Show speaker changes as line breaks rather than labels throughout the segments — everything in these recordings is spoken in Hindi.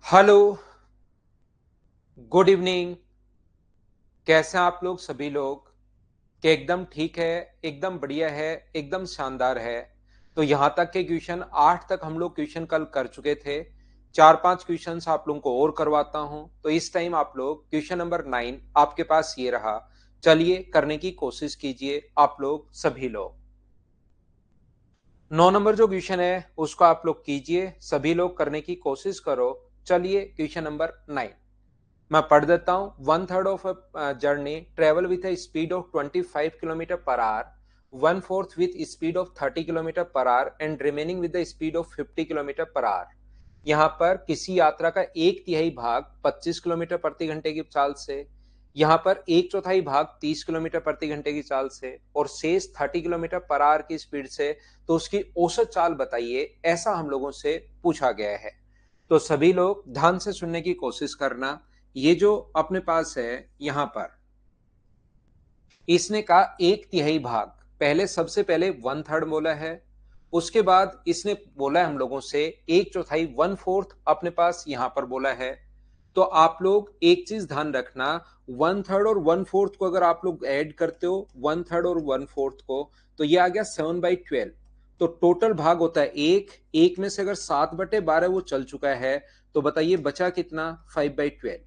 Hello, good evening. कैसे हैं आप लोग सभी लोग? कि एकदम ठीक है, एकदम बढ़िया है, एकदम शानदार है। तो यहाँ तक के क्वेश्चन 8 तक हम लोग क्वेश्चन कल कर चुके थे। 4-5 क्वेश्चंस आप लोगों को और करवाता हूँ। तो इस टाइम आप लोग क्वेश्चन नंबर 9 आपके पास ये रहा। चलिए करने की कोशिश कीजिए आप लोग सभी लोग। 9 नंबर जो क्वेश्चन है उसको आप लोग कीजिए, सभी लोग करने की कोशिश करो। चलिए क्वेश्चन नंबर 9 मैं पढ़ देता हूँ। One third of journey travel with a speed of 25 kilometre per our, one fourth with speed of 30 kilometre per hour and remaining with the speed of 50 kilometre per our. यहाँ पर किसी यात्रा का एक तिहाई भाग 25 किलोमीटर प्रति घंटे की चाल से, यहाँ पर एक चौथाई भाग 30 किलोमीटर प्रति घंटे की चाल से और शेष 30 किलोमीटर पर आवर की स्पीड से, तो उसकी औसत चाल बताइए, ऐसा हम लोगों से पूछा गया है। तो सभी लोग ध्यान से सुनने की कोशिश करना। ये जो अपने पास है यहां पर, इसने कहा एक तिहाई भाग। पहले सबसे पहले वन थर्ड बोला है, उसके बाद इसने बोला है हम लोगों से एक चौथाई, वन फोर्थ अपने पास यहां पर बोला है। तो आप लोग एक चीज ध्यान रखना, वन थर्ड और वन फोर्थ को अगर आप लोग ऐड करते हो, वन थर्ड और वन फोर्थ को, तो ये आ गया 7/12। तो टोटल भाग होता है एक, एक में से अगर 7/12 वो चल चुका है, तो बताइए बचा कितना? 5/12।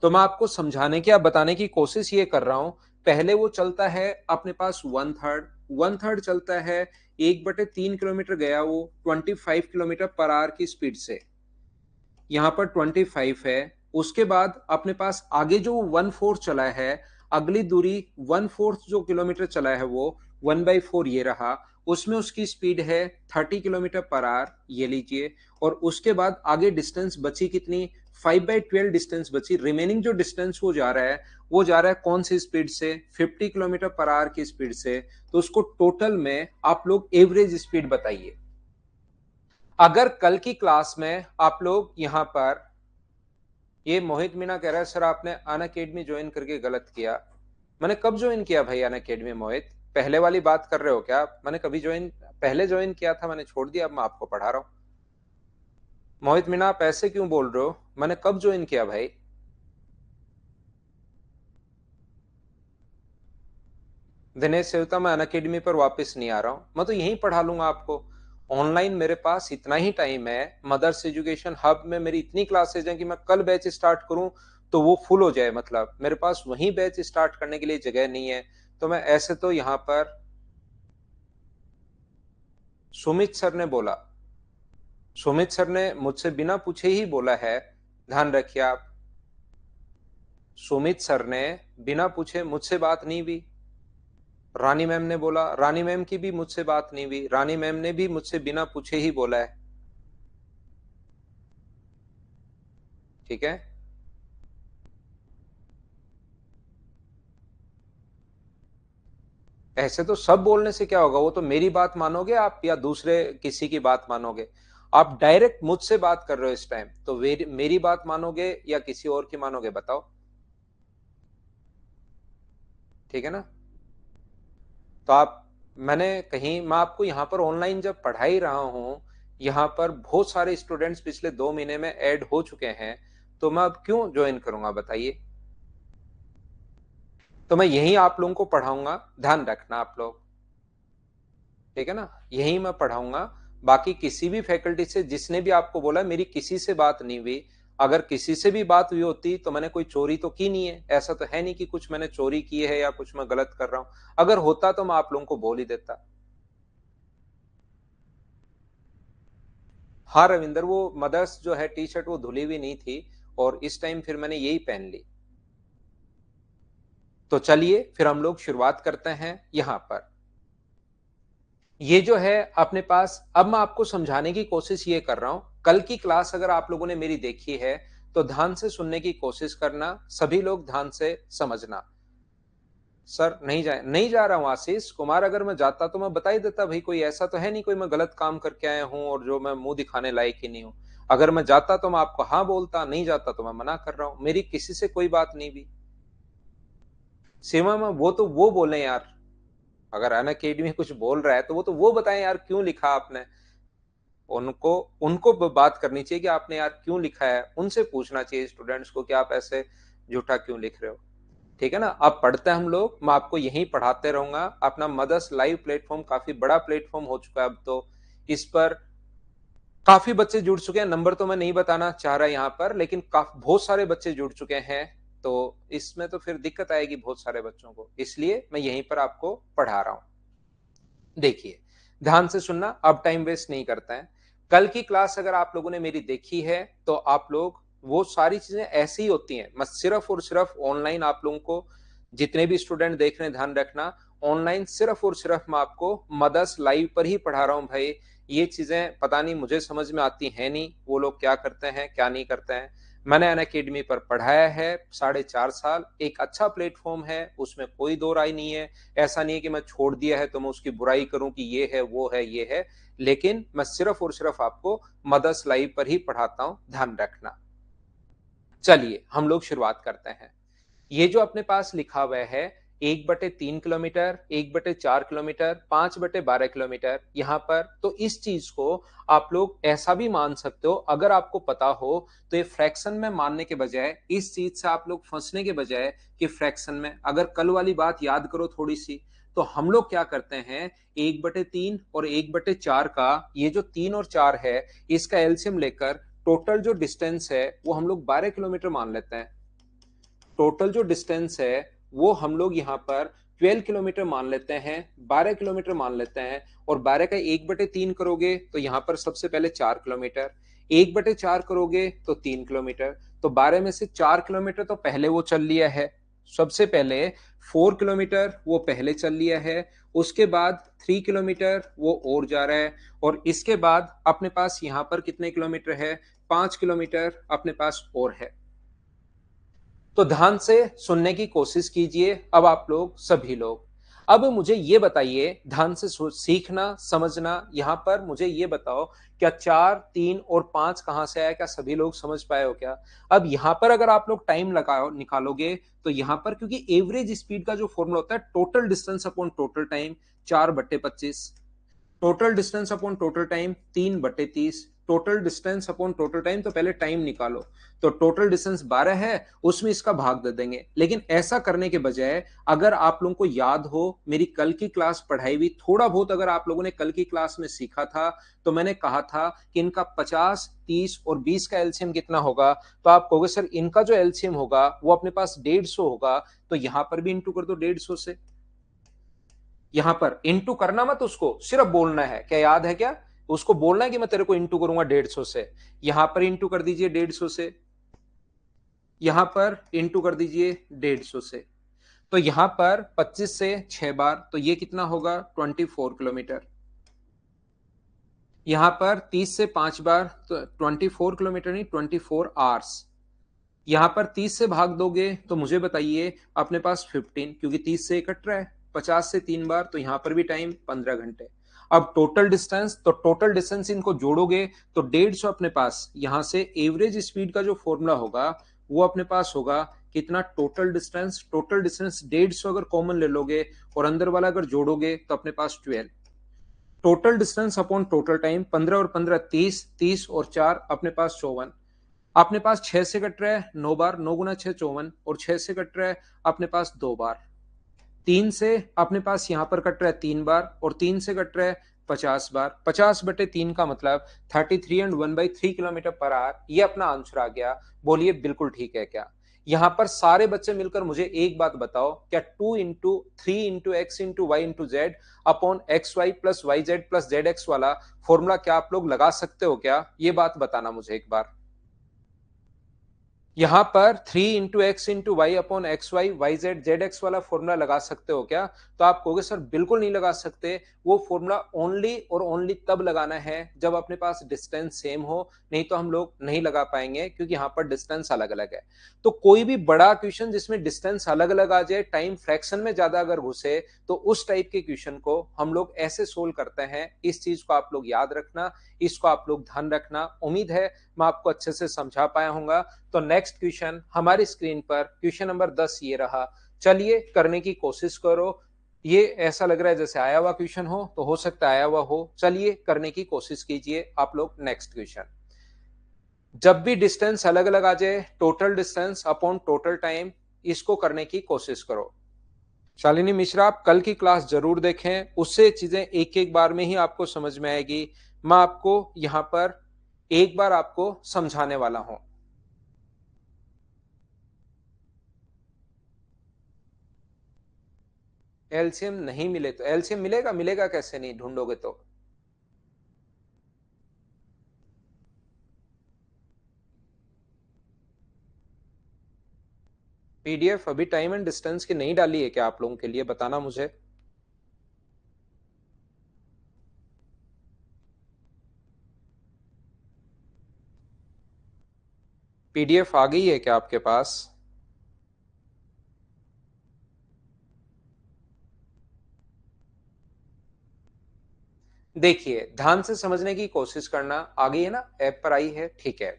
तो मैं आपको समझाने की या बताने की कोशिश ये कर रहा हूं। पहले वो चलता है अपने पास वन थर्ड, वन थर्ड चलता है 1/3 किलोमीटर गया वो 25 किलोमीटर पर आवर की स्पीड से, यहाँ पर 25 है। उसके बाद अपने पास आगे जो वन फोर्थ चला है, अगली दूरी वन फोर्थ जो किलोमीटर चला है वो 1/4 ये रहा। उसमें उसकी स्पीड है 30 किलोमीटर पर आवर, ये लीजिए। और उसके बाद आगे डिस्टेंस बची कितनी? 5/12 डिस्टेंस बची। रिमेनिंग जो डिस्टेंस वो जा रहा है, वो जा रहा है कौन सी स्पीड से? 50 किलोमीटर पर आवर की स्पीड से। तो उसको टोटल में आप लोग एवरेज स्पीड बताइए। अगर कल की क्लास में आप लोग यहां पर, ये मोहित मीना कह रहा है सर आपने अन अकेडमी ज्वाइन करके गलत किया। मैंने कब ज्वाइन किया भाई अन अकेडमी? मोहित, पहले वाली बात कर रहे हो क्या? मैंने कभी ज्वाइन, पहले ज्वाइन किया था, मैंने छोड़ दिया, अब मैं आपको पढ़ा रहा हूँ। मोहित मीना आप ऐसे क्यों बोल रहे हो? मैंने कब ज्वाइन किया भाई? दिनेश सेवता, मैं अन अकेडमी पर वापस नहीं आ रहा हूँ, मैं तो यहीं पढ़ा लूंगा आपको। ऑनलाइन मेरे पास इतना ही टाइम है, मदर्स एजुकेशन हब में मेरी इतनी क्लासेज हैं कि मैं कल बैच स्टार्ट करूं तो वो फुल हो जाए। मतलब मेरे पास वहीं बैच स्टार्ट करने के लिए जगह नहीं है। तो मैं ऐसे तो यहाँ पर, सुमित सर ने बोला, सुमित सर ने मुझसे बिना पूछे ही बोला है, ध्यान रखिए आप। सुमित सर ने बिना पूछे मुझसे बात नहीं हुई। रानी मैम ने बोला, रानी मैम की भी मुझसे बात नहीं हुई, रानी मैम ने भी मुझसे बिना पूछे ही बोला है। ठीक है, ऐसे तो सब बोलने से क्या होगा? वो तो मेरी बात मानोगे आप या दूसरे किसी की बात मानोगे? आप डायरेक्ट मुझसे बात कर रहे हो इस टाइम, तो मेरी बात मानोगे या किसी और की मानोगे बताओ? ठीक है ना? तो आप, मैंने कहीं, मैं आपको यहाँ पर ऑनलाइन जब पढ़ा ही रहा हूँ, यहाँ पर बहुत सारे स्टूडेंट्स पिछले 2 महीने में ऐड हो चुके हैं, तो मैं अब क्यों ज्वाइन करूंगा बताइए? तो मैं यही आप लोगों को पढ़ाऊंगा, ध्यान रखना आप लोग। ठीक है ना? यही मैं पढ़ाऊंगा। बाकी किसी भी फैकल्टी से जिसने भी आपको बोला मेरी किसी से बात नहीं हुई, अगर किसी से भी बात हुई होती तो मैंने कोई चोरी तो की नहीं है। ऐसा तो है नहीं कि कुछ मैंने चोरी की है या कुछ मैं गलत कर रहा हूं। अगर होता तो मैं आप लोगों को बोल ही देता। हाँ रविंदर, वो मदर्स जो है टी शर्ट वो धुली हुई नहीं थी, और इस टाइम फिर मैंने यही पहन ली। तो चलिए फिर हम लोग शुरुआत करते हैं यहां पर। ये जो है अपने पास, अब मैं आपको समझाने की कोशिश ये कर रहा हूं। कल की क्लास अगर आप लोगों ने मेरी देखी है तो ध्यान से सुनने की कोशिश करना, सभी लोग ध्यान से समझना। सर नहीं जा रहा हूं आशीष कुमार। अगर मैं जाता तो मैं बता ही देता भाई, कोई ऐसा तो है नहीं कोई मैं गलत काम करके आया हूं और जो मैं मुंह दिखाने लायक ही नहीं हूं। अगर मैं जाता तो मैं आपको हाँ बोलता, नहीं जाता तो मैं मना कर रहा हूं। मेरी किसी से कोई बात नहीं भी। सीमा में वो तो वो बोले यार, अगर अन अकेडमी कुछ बोल रहा है तो वो तो वो बताएं यार, क्यों लिखा आपने? उनको उनको बात करनी चाहिए कि आपने यार क्यों लिखा है, उनसे पूछना चाहिए स्टूडेंट्स को कि आप ऐसे झूठा क्यों लिख रहे हो। ठीक है ना। अब पढ़ते हैं हम लोग, मैं आपको यहीं पढ़ाते रहूंगा। अपना मदर्स लाइव प्लेटफॉर्म काफी बड़ा प्लेटफॉर्म हो चुका है अब तो, इस पर काफी बच्चे जुड़ चुके हैं। नंबर तो मैं नहीं बताना चाह रहा यहाँ पर, लेकिन बहुत सारे बच्चे जुड़ चुके हैं। तो इसमें तो फिर दिक्कत आएगी बहुत सारे बच्चों को, इसलिए मैं यहीं पर आपको पढ़ा रहा हूं। देखिए, ध्यान से सुनना, अब टाइम वेस्ट नहीं करते हैं। कल की क्लास अगर आप लोगों ने मेरी देखी है तो आप लोग, वो सारी चीजें ऐसी ही होती हैं। मैं सिर्फ और सिर्फ ऑनलाइन आप लोगों को, जितने भी स्टूडेंट देख रहे हैं ध्यान रखना, ऑनलाइन सिर्फ और सिर्फ मैं आपको मदर्स लाइव पर ही पढ़ा रहा हूं भाई। ये चीजें पता नहीं मुझे समझ में आती है नहीं, वो लोग क्या करते हैं क्या नहीं करते हैं। मैंने अनअकैडमी पर पढ़ाया है 4.5 साल, एक अच्छा प्लेटफॉर्म है, उसमें कोई दो राय नहीं है। ऐसा नहीं है कि मैं छोड़ दिया है तो मैं उसकी बुराई करूं कि ये है वो है ये है, लेकिन मैं सिर्फ और सिर्फ आपको मदर्स लाइव पर ही पढ़ाता हूं, ध्यान रखना। चलिए हम लोग शुरुआत करते हैं। ये जो अपने पास लिखा हुआ है 1/3 किलोमीटर, 1/4 किलोमीटर, 5/12 किलोमीटर, यहाँ पर तो इस चीज को आप लोग ऐसा भी मान सकते हो, अगर आपको पता हो तो ये फ्रैक्शन में मानने के बजाय, इस चीज से आप लोग फंसने के बजाय कि फ्रैक्शन में, अगर कल वाली बात याद करो थोड़ी सी, तो हम लोग क्या करते हैं 1/3 और 1/4 का, ये जो 3 और 4 है इसका एलसीएम लेकर टोटल जो डिस्टेंस है वो हम लोग 12 किलोमीटर मान लेते हैं। टोटल जो डिस्टेंस है वो हम लोग यहाँ पर 12 किलोमीटर मान लेते हैं, 12 किलोमीटर मान लेते हैं। और 12 का 1/3 करोगे तो यहाँ पर सबसे पहले 4 किलोमीटर, 1/4 करोगे तो 3 किलोमीटर। तो 12 में से 4 किलोमीटर तो पहले वो चल लिया है, सबसे पहले 4 किलोमीटर वो पहले चल लिया है, उसके बाद 3 किलोमीटर वो और जा रहा है, और इसके बाद अपने पास यहाँ पर कितने किलोमीटर है, 5 किलोमीटर अपने पास और है। तो ध्यान से सुनने की कोशिश कीजिए अब आप लोग सभी लोग। अब मुझे ये बताइए, ध्यान से सीखना समझना, यहां पर मुझे ये बताओ, क्या 4, 3 और 5 कहां से आया, क्या सभी लोग समझ पाए हो क्या? अब यहां पर अगर आप लोग टाइम लगाओ निकालोगे तो यहां पर, क्योंकि एवरेज स्पीड का जो फॉर्मूला होता है total distance upon total time, 4/25, total distance upon total time 3/30, total distance upon total time, तो पहले टाइम निकालो। तो टोटल डिस्टेंस 12 है, उसमें इसका भाग दे देंगे। लेकिन ऐसा करने के बजाय, अगर आप लोगों को याद हो मेरी कल की क्लास पढ़ाई हुई थोड़ा बहुत, अगर आप लोगों ने कल की क्लास में सीखा था, तो मैंने कहा था कि इनका 50, 30 और 20 का एलसीएम कितना होगा। तो आप कहोगे सर इनका जो एलसीएम होगा वो अपने पास 150 होगा, तो यहां पर भी इंटू कर दो 150 से। यहां पर इंटू करना मत, उसको सिर्फ बोलना है, क्या याद है क्या? उसको बोलना है कि मैं तेरे को इंटू करूंगा 150 से। यहां पर इंटू कर दीजिए 150 से, यहां पर इंटू कर दीजिए 150 से। तो यहां पर 25 से 6 बार, तो ये कितना होगा 24 किलोमीटर। यहां पर 30 से 5 बार, तो 24 किलोमीटर नहीं 24 आवर्स। यहां पर 30 से भाग दोगे तो मुझे बताइए अपने पास 15, क्योंकि 30 से कट रहा है, 50 से 3 बार, तो यहां पर भी टाइम 15 घंटे। अब टोटल डिस्टेंस, तो टोटल डिस्टेंस इनको जोड़ोगे तो 150 अपने पास, यहां से एवरेज स्पीड का जो फॉर्मूला होगा वो अपने पास होगा कितना, टोटल डिस्टेंस, टोटल डिस्टेंस 150 अगर कॉमन ले लोगे और अंदर वाला अगर जोड़ोगे तो अपने पास 12। Total distance upon total time, 15 और 15 30, 30 और 4 अपने पास 54। अपने पास 6 से कट रहा है 9 बार, 9 गुना 6 54, और 6 से कट रहा है अपने पास 2 बार। 3 से अपने पास यहां पर कट रहा है 3 बार, और 3 से कट रहा है 50 बार। 50/3 का मतलब 33 एंड 1/3 किलोमीटर पर आवर, ये अपना आंसर आ गया। बोलिए बिल्कुल ठीक है क्या? यहां पर सारे बच्चे मिलकर मुझे एक बात बताओ, क्या 2 × 3 × x × y × z upon xy+yz+zx वाला फॉर्मूला क्या आप लोग लगा सकते हो क्या? ये बात बताना मुझे एक बार। यहां पर 3 × x × y upon x y y z z x वाला फॉर्मूला लगा सकते हो क्या? तो आप कहोगे सर बिल्कुल नहीं लगा सकते। वो फॉर्मूला ओनली और ओनली तब लगाना है जब अपने पास डिस्टेंस सेम हो, नहीं तो हम लोग नहीं लगा पाएंगे, क्योंकि यहाँ पर डिस्टेंस अलग अलग है। तो कोई भी बड़ा क्वेश्चन जिसमें डिस्टेंस अलग अलग आ जाए, टाइम फ्रैक्शन में ज्यादा अगर घुसे, तो उस टाइप के क्वेश्चन को हम लोग ऐसे सोल्व करते हैं। इस चीज को आप लोग याद रखना, इसको आप लोग ध्यान रखना। उम्मीद है मैं आपको अच्छे से समझा पाया हूंगा। तो नेक्स्ट क्वेश्चन हमारी स्क्रीन पर क्वेश्चन नंबर 10 ये रहा। चलिए करने की कोशिश करो। ये ऐसा लग रहा है जैसे आया हुआ क्वेश्चन हो, तो हो सकता है आया हुआ हो। चलिए करने की कोशिश कीजिए आप लोग। नेक्स्ट क्वेश्चन, जब भी डिस्टेंस अलग अलग आ जाए, total distance upon total time, इसको करने की कोशिश करो। शालिनी मिश्रा, आप कल की क्लास जरूर देखें, उससे चीजें एक एक बार में ही आपको समझ में आएगी। मैं आपको यहां पर एक बार आपको समझाने वाला हूं। एलसीएम नहीं मिले तो एलसीएम मिलेगा, मिलेगा कैसे नहीं, ढूंढोगे तो। पीडीएफ अभी टाइम एंड डिस्टेंस की नहीं डाली है क्या आप लोगों के लिए, बताना मुझे। पीडीएफ आ गई है क्या आपके पास? देखिए ध्यान से समझने की कोशिश करना। आ गई है ना, ऐप पर आई है, ठीक है।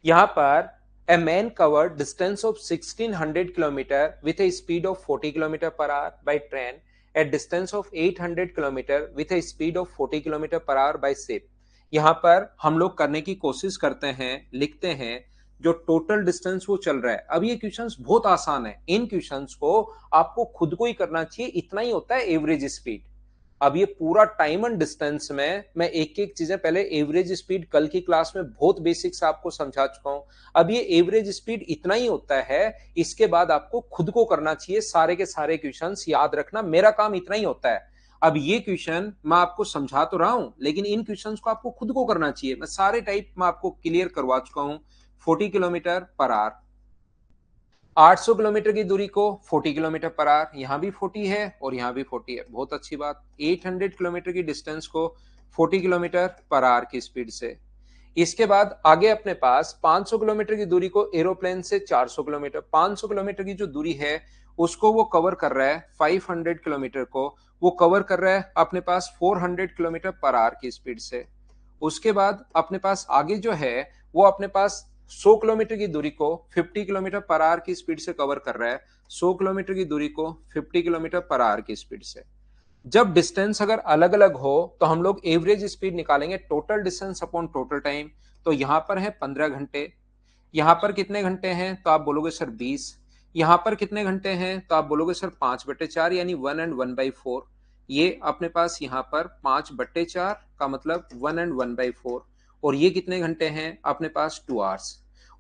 यहां पर a man covered distance of 1600 kilometer with a speed of 40 kilometer per hour by train at distance of 800 kilometer with a speed of 40 kilometer per hour by ship। यहां पर हम लोग करने की कोशिश करते हैं, लिखते हैं जो टोटल डिस्टेंस वो चल रहा है। अब ये क्वेश्चंस बहुत आसान है, इन क्वेश्चंस को आपको खुद को ही करना चाहिए, इतना ही होता है एवरेज स्पीड। अब ये पूरा टाइम एंड डिस्टेंस में मैं एक एक चीजें, पहले एवरेज स्पीड कल की क्लास में बहुत बेसिक से आपको समझा चुका हूं। अब ये एवरेज स्पीड इतना ही होता है, इसके बाद आपको खुद को करना चाहिए सारे के सारे क्वेश्चंस, याद रखना मेरा काम इतना ही होता है। अब ये क्वेश्चन मैं आपको समझा तो रहा हूं, लेकिन इन क्वेश्चंस को आपको खुद को करना चाहिए। मैं सारे टाइप में आपको क्लियर करवा चुका हूं। 40 किलोमीटर पर आवर, 800 किलोमीटर की दूरी को 40 किलोमीटर पर आवर, यहां भी 40 है और यहां भी 40 है, बहुत अच्छी बात। 800 किलोमीटर की डिस्टेंस को 40 किलोमीटर पर आवर की स्पीड से। इसके बाद आगे अपने पास 500 किलोमीटर की दूरी को एरोप्लेन से 400 किलोमीटर, 500 किलोमीटर की जो दूरी है उसको वो कवर कर रहा है, 500 किलोमीटर को वो कवर कर रहा है अपने पास 400 किलोमीटर पर आवर की स्पीड से। उसके बाद अपने पास आगे जो है वो अपने पास 100 किलोमीटर की दूरी को 50 किलोमीटर पर आवर की स्पीड से कवर कर रहा है, 100 किलोमीटर की दूरी को 50 किलोमीटर पर आवर की स्पीड से। जब डिस्टेंस अगर अलग अलग हो तो हम लोग एवरेज स्पीड निकालेंगे, total distance upon total time. तो यहां पर है 15 घंटे, यहां पर कितने घंटे हैं तो आप बोलोगे सर 20। यहां पर कितने घंटे हैं तो आप बोलोगे सर 5/4, यानी 1 and 1/4। ये अपने पास यहां पर 5/4 का मतलब 1 and 1/4। और ये कितने घंटे हैं अपने पास 2 आवर्स।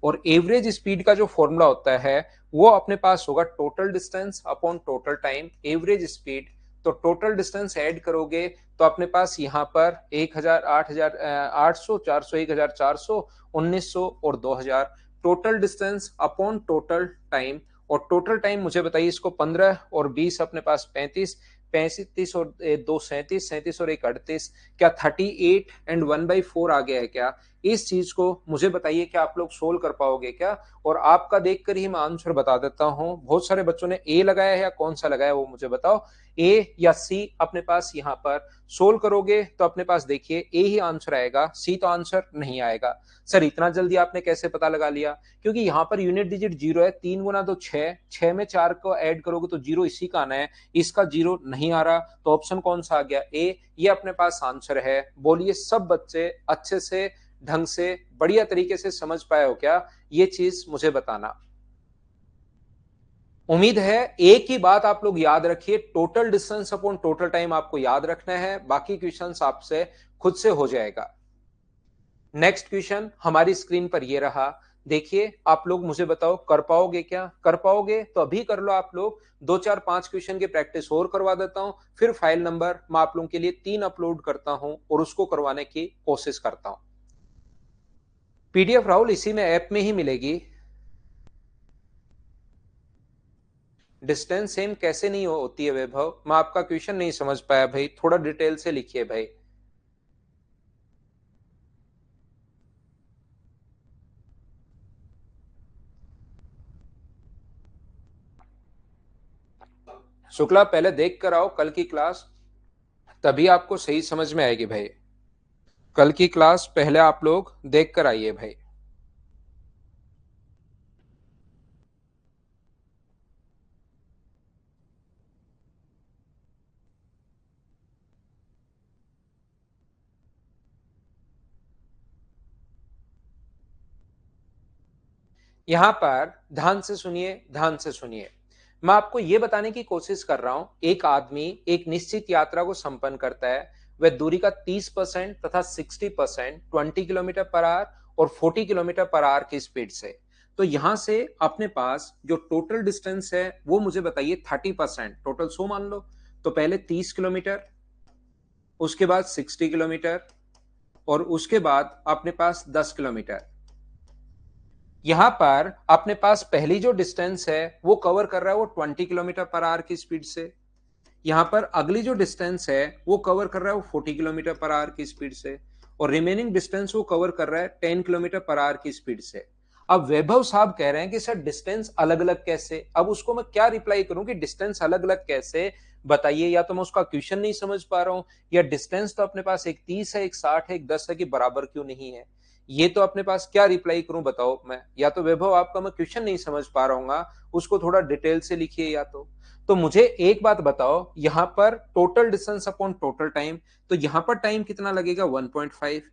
और एवरेज स्पीड का जो फॉर्मूला होता है वो अपने पास होगा total distance upon total time, average speed. तो टोटल डिस्टेंस ऐड करोगे तो अपने पास यहाँ पर 1000, 8000, 800, 400, 1400, 1900 और 2000। Total distance upon total time. और टोटल टाइम मुझे बताइए, इसको 15 और 20 अपने पास 35, 35 और 2 37, 37 और 1 38, क्या 38 and 1/4 आ गया है क्या? इस चीज को मुझे बताइए, क्या आप लोग सोल्व कर पाओगे क्या? और आपका देखकर ही मैं आंसर बता देता हूं। बहुत सारे बच्चों ने ए लगाया है, या कौन सा लगाया वो मुझे बताओ, ए या सी। अपने पास यहां पर सोल्व करोगे तो अपने पास देखिए ए ही आंसर आएगा, सी तो आंसर नहीं आएगा। सर इतना जल्दी आपने कैसे पता लगा लिया? क्योंकि यहां पर यूनिट डिजिट जीरो है, 3 गुना 2 6, 6 में 4 को ऐड करोगे तो जीरो इसी का आना है, इसका जीरो नहीं आ रहा, तो ऑप्शन कौन सा आ गया? ए। ये अपने पास आंसर है। बोलिए सब बच्चे अच्छे से, ढंग से, बढ़िया तरीके से समझ पाए हो क्या? ये चीज मुझे बताना। उम्मीद है एक ही बात आप लोग याद रखिए, total distance upon total time आपको याद रखना है, बाकी क्वेश्चंस आपसे खुद से हो जाएगा। नेक्स्ट क्वेश्चन हमारी स्क्रीन पर ये रहा। देखिए आप लोग मुझे बताओ कर पाओगे क्या? कर पाओगे तो अभी कर लो आप लोग। 2 4 5 क्वेश्चन की प्रैक्टिस और करवा देता हूं, फिर फाइल नंबर मैं आप लोगों के लिए 3 अपलोड करता हूं और उसको करवाने की कोशिश करता हूं। पीडीएफ राहुल इसी में ऐप में ही मिलेगी। डिस्टेंस सेम कैसे नहीं होती है वैभव? मैं आपका क्वेश्चन नहीं समझ पाया भाई, थोड़ा डिटेल से लिखिए भाई। शुक्ला पहले देख कर आओ कल की क्लास, तभी आपको सही समझ में आएगी भाई। कल की क्लास पहले आप लोग देख कर आइए भाई। यहां पर ध्यान से सुनिए, ध्यान से सुनिए। मैं आपको यह बताने की कोशिश कर रहा हूं, एक आदमी एक निश्चित यात्रा को संपन्न करता है। वह दूरी का 30% तथा 60% 20 किलोमीटर पर आवर और 40 किलोमीटर पर आवर की स्पीड से। तो यहां से अपने पास जो टोटल डिस्टेंस है वो मुझे बताइए। 30% टोटल 100 मान लो। तो पहले 30 किलोमीटर, उसके बाद 60 किलोमीटर और उसके बाद अपने पास 10 किलोमीटर। यहां पर अपने पास पहली जो डिस्टेंस है वो कवर कर रहा है वो 20 किलोमीटर पर आवर की स्पीड से। यहां पर अगली जो डिस्टेंस है वो कवर कर रहा है वो 40 किलोमीटर पर आवर की स्पीड से। और रिमेनिंग डिस्टेंस वो कवर कर रहा है 10 किलोमीटर पर आवर की स्पीड से। अब वैभव साहब कह रहे हैं कि सर डिस्टेंस अलग अलग कैसे। अब उसको मैं क्या रिप्लाई करूं कि डिस्टेंस अलग अलग कैसे, बताइए। या तो मैं उसका क्वेश्चन नहीं समझ पा रहा हूं, या डिस्टेंस तो अपने पास एक 30 है, एक 60 है, एक 10 है, कि बराबर क्यों नहीं है। ये तो अपने पास क्या रिप्लाई करूं बताओ मैं। या तो वैभव आपका मैं क्वेश्चन नहीं समझ पा रहा हूँ, उसको थोड़ा डिटेल से लिखिए। या तो मुझे एक बात बताओ, यहां पर total distance upon total time, तो यहां पर टाइम कितना लगेगा 1.5।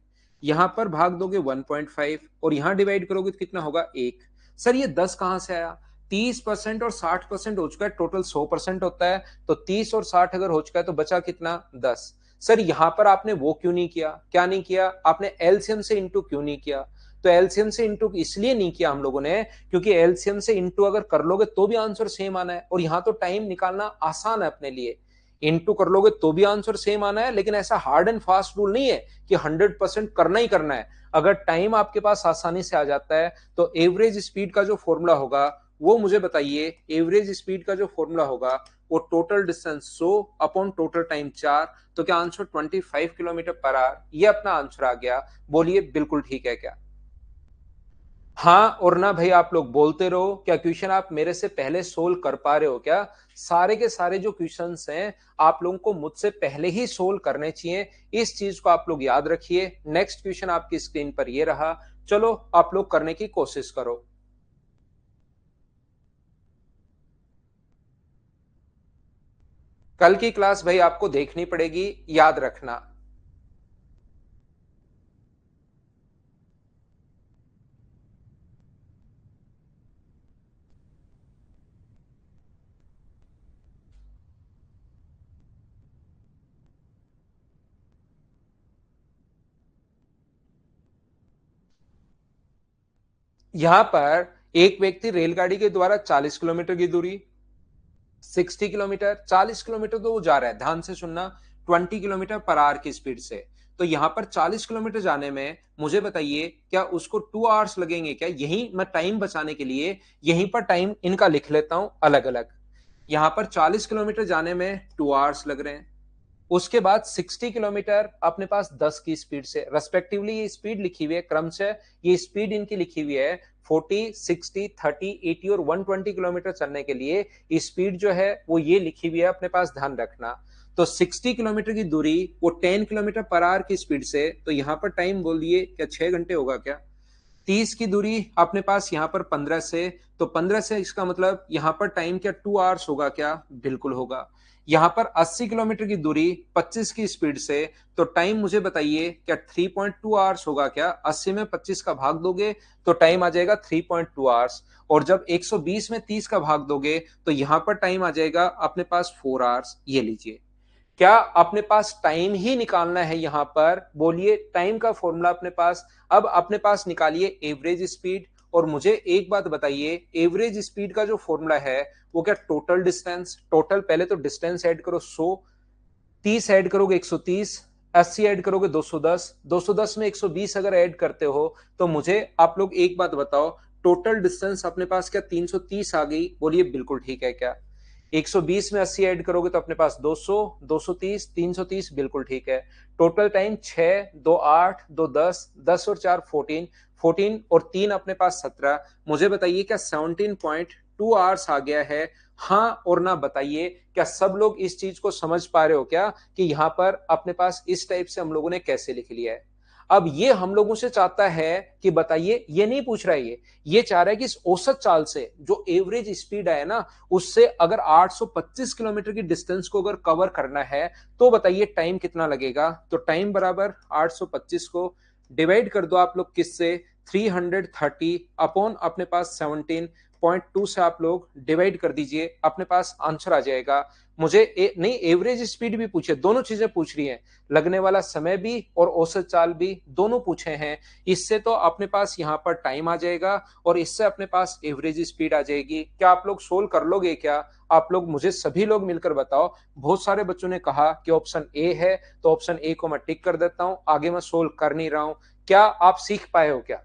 यहां पर भाग दोगे 1.5 और यहां डिवाइड करोगे तो कितना होगा 1। सर ये 10 कहां से आया। 30% और 60% हो चुका है, टोटल 100% होता है। तो 30 और 60 अगर हो चुका है तो बचा कितना 10। सर यहां पर आपने वो क्यों नहीं किया, क्या नहीं किया आपने, एलसीएम से इंटू क्यों नहीं किया। तो एलसीएम से इंटू इसलिए नहीं किया हम लोगों ने क्योंकि एलसीएम से इंटू अगर कर लोगे तो भी आंसर सेम आना है। और यहां तो टाइम निकालना आसान है अपने लिए। इंटू कर लोगे तो भी आंसर सेम आना है, लेकिन ऐसा हार्ड एंड फास्ट रूल नहीं है कि 100% करना ही करना है। अगर टाइम आपके पास आसानी से आ जाता है तो एवरेज स्पीड का जो फॉर्मूला होगा वो मुझे बताइए। एवरेज स्पीड का जो फॉर्मूला होगा वो total distance 100 upon total time 4। तो क्या आंसर 25 किलोमीटर पर आवर, ये अपना आंसर आ गया। बोलिए बिल्कुल ठीक है क्या। हाँ और ना भाई, आप लोग बोलते रहो। क्या क्वेश्चन आप मेरे से पहले सोल्व कर पा रहे हो क्या। सारे के सारे जो क्वेश्चंस हैं आप लोगों को मुझसे पहले ही सोल्व करने चाहिए। इस चीज को आप लोग याद रखिए। नेक्स्ट क्वेश्चन आपकी स्क्रीन पर ये रहा। चलो आप लोग करने की कोशिश करो। कल की क्लास भाई आपको देखनी पड़ेगी, याद रखना। यहां पर एक व्यक्ति रेलगाड़ी के द्वारा 40 किलोमीटर की दूरी, 60 किलोमीटर, 40 किलोमीटर तो वो जा रहा है, ध्यान से सुनना, 20 किलोमीटर पर आवर की स्पीड से। तो यहां पर 40 किलोमीटर जाने में मुझे बताइए क्या उसको 2 आवर्स लगेंगे क्या। यही मैं टाइम बचाने के लिए यहीं पर टाइम इनका लिख लेता हूं अलग अलग। यहां पर 40 किलोमीटर जाने में 2 आवर्स लग रहे हैं। उसके बाद 60 किलोमीटर अपने पास 10 की स्पीड से, रेस्पेक्टिवली ये स्पीड लिखी हुई है क्रमशः, ये स्पीड इनकी लिखी हुई है 40, 60, 30, 80 और 120 किलोमीटर चलने के लिए स्पीड जो है वो ये लिखी हुई है अपने पास, ध्यान रखना। तो 60 किलोमीटर की दूरी वो 10 किलोमीटर पर आवर की स्पीड से, तो यहां पर टाइम बोलिए क्या 6 घंटे होगा क्या। 30 की दूरी अपने पास यहां पर 15 से, तो 15 से इसका मतलब यहां पर टाइम क्या 2 आवर्स होगा क्या, बिल्कुल होगा। यहां पर 80 किलोमीटर की दूरी 25 की स्पीड से, तो टाइम मुझे बताइए क्या 3.2 आवर्स होगा क्या। 80 में 25 का भाग दोगे तो टाइम आ जाएगा 3.2 आवर्स। और जब 120 में 30 का भाग दोगे तो यहां पर टाइम आ जाएगा अपने पास 4 आवर्स। ये लीजिए। क्या अपने पास टाइम ही निकालना है यहां पर, बोलिए टाइम का फॉर्मूला अपने पास। अब अपने पास निकालिए एवरेज स्पीड। और मुझे एक बात बताइए, एवरेज स्पीड का जो फॉर्मूला है वो क्या टोटल डिस्टेंस, टोटल पहले तो डिस्टेंस ऐड करो 100, 30 ऐड करोगे 130, 80 ऐड करोगे 210, 210 में 120 अगर ऐड करते हो तो मुझे आप लोग एक बात बताओ, टोटल डिस्टेंस अपने पास क्या 330 आ गई। बोलिए बिल्कुल ठीक है क्या। 120 में 80 ऐड करोगे तो अपने पास 200, 230, 330, बिल्कुल ठीक है। टोटल टाइम 6, 2 8, 2 10, 10 और 4 14, 14 और 3 अपने पास 17। मुझे बताइए क्या 17.2 आवर्स आ गया है। हाँ और ना बताइए। क्या सब लोग इस चीज को समझ पा रहे हो क्या कि यहां पर अपने पास इस टाइप से हम लोगों ने कैसे लिख लिया है। अब ये हम लोगों से चाहता है कि बताइए, ये नहीं पूछ रहा है, ये चाह रहा है कि इस औसत चाल से जो एवरेज स्पीड है ना, उससे अगर 825 किलोमीटर की डिस्टेंस को अगर कवर करना है तो बताइए टाइम कितना लगेगा। तो टाइम बराबर 825 को डिवाइड कर दो आप लोग किससे, 330 अपॉन अपने पास 17.2 से आप लोग डिवाइड कर दीजिए, अपने पास आंसर आ जाएगा। मुझे नहीं, एवरेज स्पीड भी पूछे, दोनों चीजें पूछ रही हैं, लगने वाला समय भी और औसत चाल भी दोनों पूछे हैं। इससे तो अपने पास यहाँ पर टाइम आ जाएगा और इससे अपने पास एवरेज स्पीड आ जाएगी। क्या आप लोग सोल्व कर लोगे क्या? आप लोग मुझे सभी लोग मिलकर बताओ। बहुत सारे बच्चों ने कहा कि ऑप्शन ए है, तो ऑप्शन ए को मैं टिक कर देता हूं, आगे मैं सोल्व कर नहीं रहा हूं। क्या आप सीख पाए हो क्या?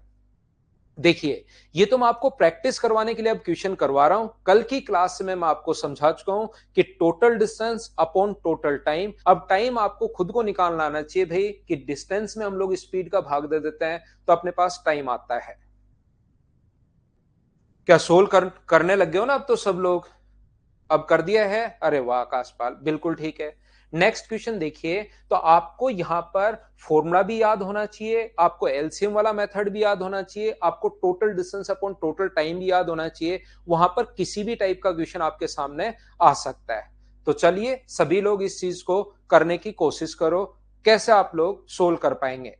देखिए, ये तो मैं आपको प्रैक्टिस करवाने के लिए अब क्वेश्चन करवा रहा हूं। कल की क्लास में मैं आपको समझा चुका हूं कि total distance upon total time. अब टाइम आपको खुद को निकालना आना चाहिए भाई, कि डिस्टेंस में हम लोग स्पीड का भाग दे देते हैं तो अपने पास टाइम आता है। क्या सोल्व करने लग गए हो ना अब तो सब लोग? अब कर दिया है? अरे वाह आकाशपाल, बिल्कुल ठीक है। नेक्स्ट क्वेश्चन देखिए, तो आपको यहां पर फॉर्मूला भी याद होना चाहिए, आपको एलसीएम वाला मेथड भी याद होना चाहिए, आपको total distance upon total time भी याद होना चाहिए। वहां पर किसी भी टाइप का क्वेश्चन आपके सामने आ सकता है। तो चलिए सभी लोग इस चीज को करने की कोशिश करो, कैसे आप लोग सोल्व कर पाएंगे।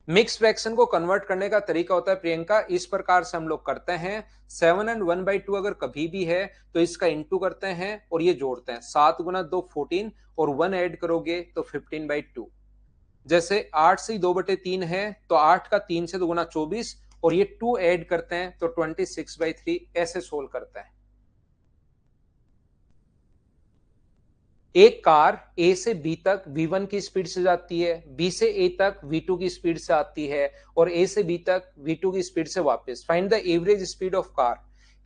मिक्स फ्रैक्शन को कन्वर्ट करने का तरीका होता है प्रियंका, इस प्रकार से हम लोग करते हैं। 7 एंड 1/2 अगर कभी भी है तो इसका इंटू करते हैं और ये जोड़ते हैं। 7 गुना 2 14 और 1 ऐड करोगे तो 15/2। जैसे 8 से 2/3 है तो 8 का 3 से 2 गुना 24 और ये 2 ऐड करते हैं तो 26/3। ऐसे सोल्व करते हैं। एक कार ए से बी तक V1 की स्पीड से जाती है, बी से ए तक V2 की स्पीड से आती है और ए से बी तक V2 की स्पीड से वापस। Find the average speed of car.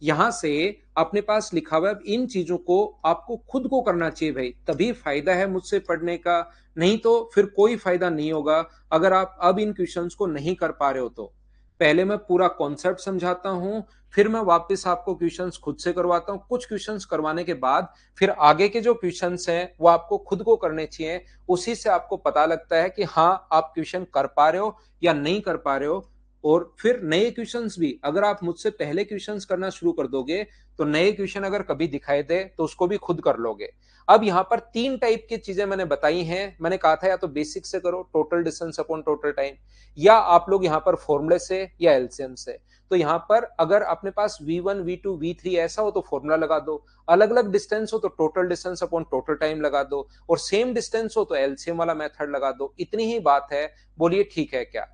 यहां से अपने पास लिखा हुआ है, इन चीजों को आपको खुद को करना चाहिए भाई, तभी फायदा है मुझसे पढ़ने का, नहीं तो फिर कोई फायदा नहीं होगा अगर आप अब इन क्वेश्चंस को नहीं कर पा रहे हो तो। पहले मैं पूरा कॉन्सेप्ट समझाता हूं, फिर मैं वापस आपको क्वेश्चंस खुद से करवाता हूं। कुछ क्वेश्चंस करवाने के बाद फिर आगे के जो क्वेश्चंस हैं वो आपको खुद को करने चाहिए। उसी से आपको पता लगता है कि हाँ आप क्वेश्चन कर पा रहे हो या नहीं कर पा रहे हो। और फिर नए क्वेश्चंस भी अगर आप मुझसे पहले क्वेश्चंस करना शुरू कर दोगे तो नए क्वेश्चन अगर कभी दिखाई दे तो उसको भी खुद कर लोगे। अब यहाँ पर 3 टाइप की चीजें मैंने बताई हैं। मैंने कहा था या तो बेसिक से करो, total distance upon total time, या आप लोग यहाँ पर फॉर्मूले से या एलसीएम से। तो यहाँ पर अगर अपने पास V1 V2 V3 ऐसा हो तो फॉर्मूला लगा दो, अलग अलग डिस्टेंस हो तो total distance upon total time लगा दो, और सेम डिस्टेंस हो तो एलसीएम वाला मेथड लगा दो। इतनी ही बात है, बोलिए ठीक है क्या?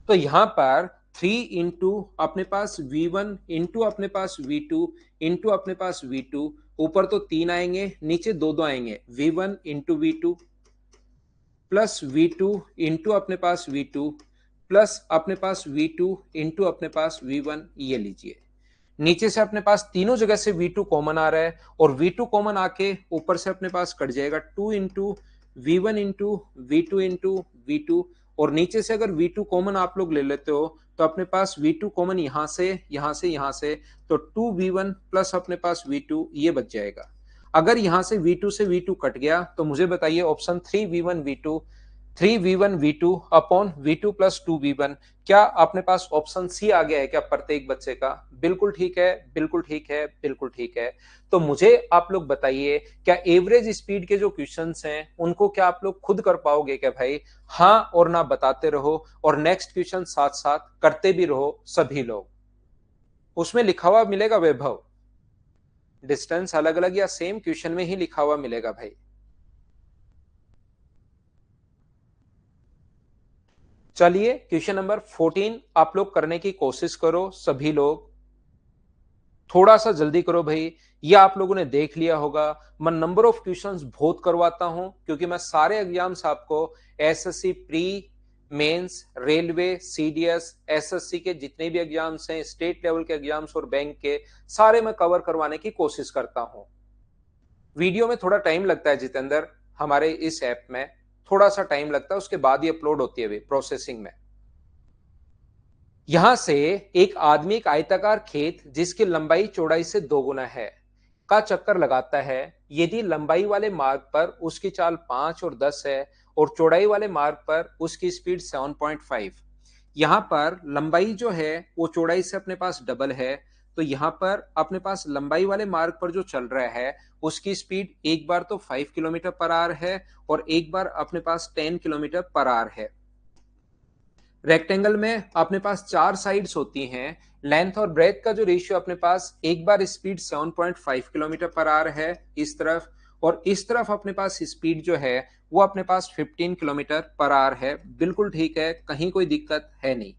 तो यहां पर 3 इंटू अपने पास V1 इंटू अपने पास V2 इंटू अपने पास V2, ऊपर तो 3 आएंगे, नीचे 2 आएंगे। V1 into V2 plus V2 into अपने पास V2 प्लस अपने पास V2 इंटू अपने पास V1। ये लीजिए, नीचे से अपने पास तीनों जगह से V2 कॉमन आ रहा है और V2 कॉमन आके ऊपर से अपने पास कट जाएगा 2 into V1 into V2 into V2। और नीचे से अगर V2 कॉमन आप लोग ले लेते हो तो अपने पास V2 कॉमन यहां से यहां से यहां से, तो 2V1 प्लस अपने पास V2 ये बच जाएगा। अगर यहां से V2 से V2 कट गया तो मुझे बताइए option 3V1 V2 upon V2 plus 2V1, क्या अपने पास ऑप्शन सी आ गया है क्या प्रत्येक बच्चे का? बिल्कुल ठीक है, बिल्कुल ठीक है, बिल्कुल ठीक है। तो मुझे आप लोग बताइए, क्या एवरेज स्पीड के जो क्वेश्चंस हैं उनको क्या आप लोग खुद कर पाओगे क्या भाई? हाँ और ना बताते रहो और नेक्स्ट क्वेश्चन साथ साथ करते भी रहो सभी लोग। उसमें लिखा हुआ मिलेगा वैभव, डिस्टेंस अलग अलग या सेम क्वेश्चन में ही लिखा हुआ मिलेगा भाई। चलिए क्वेश्चन नंबर 14 आप लोग करने की कोशिश करो सभी लोग, थोड़ा सा जल्दी करो भाई। ये आप लोगों ने देख लिया होगा, मैं नंबर ऑफ क्वेश्चंस बहुत करवाता हूं क्योंकि मैं सारे एग्जाम्स आपको SSC pre, mains, railway, CDS, SSC के जितने भी एग्जाम्स हैं, स्टेट लेवल के एग्जाम्स और बैंक के, सारे मैं कवर करवाने की कोशिश करता हूं। वीडियो में थोड़ा टाइम लगता है जितेंद्र, हमारे इस ऐप में थोड़ा सा टाइम लगता है, उसके बाद ही अपलोड होती है प्रोसेसिंग में। यहां से एक आदमी एक आयताकार खेत जिसकी लंबाई चौड़ाई से 2 गुना है का चक्कर लगाता है। यदि लंबाई वाले मार्ग पर उसकी चाल 5 और 10 है और चौड़ाई वाले मार्ग पर उसकी स्पीड 7.5। यहां पर लंबाई जो है वो चौड़ाई से अपने पास डबल है, तो यहाँ पर अपने पास लंबाई वाले मार्ग पर जो चल रहा है उसकी स्पीड एक बार तो 5 किलोमीटर पर आवर है और एक बार अपने पास 10 किलोमीटर पर आवर है। रेक्टेंगल में अपने पास 4 साइड्स होती हैं। लेंथ और ब्रेथ का जो रेशियो अपने पास एक बार स्पीड 7.5 किलोमीटर पर आवर है इस तरफ, और इस तरफ अपने पास स्पीड जो है वो अपने पास 15 किलोमीटर पर आवर है। बिल्कुल ठीक है, कहीं कोई दिक्कत है नहीं।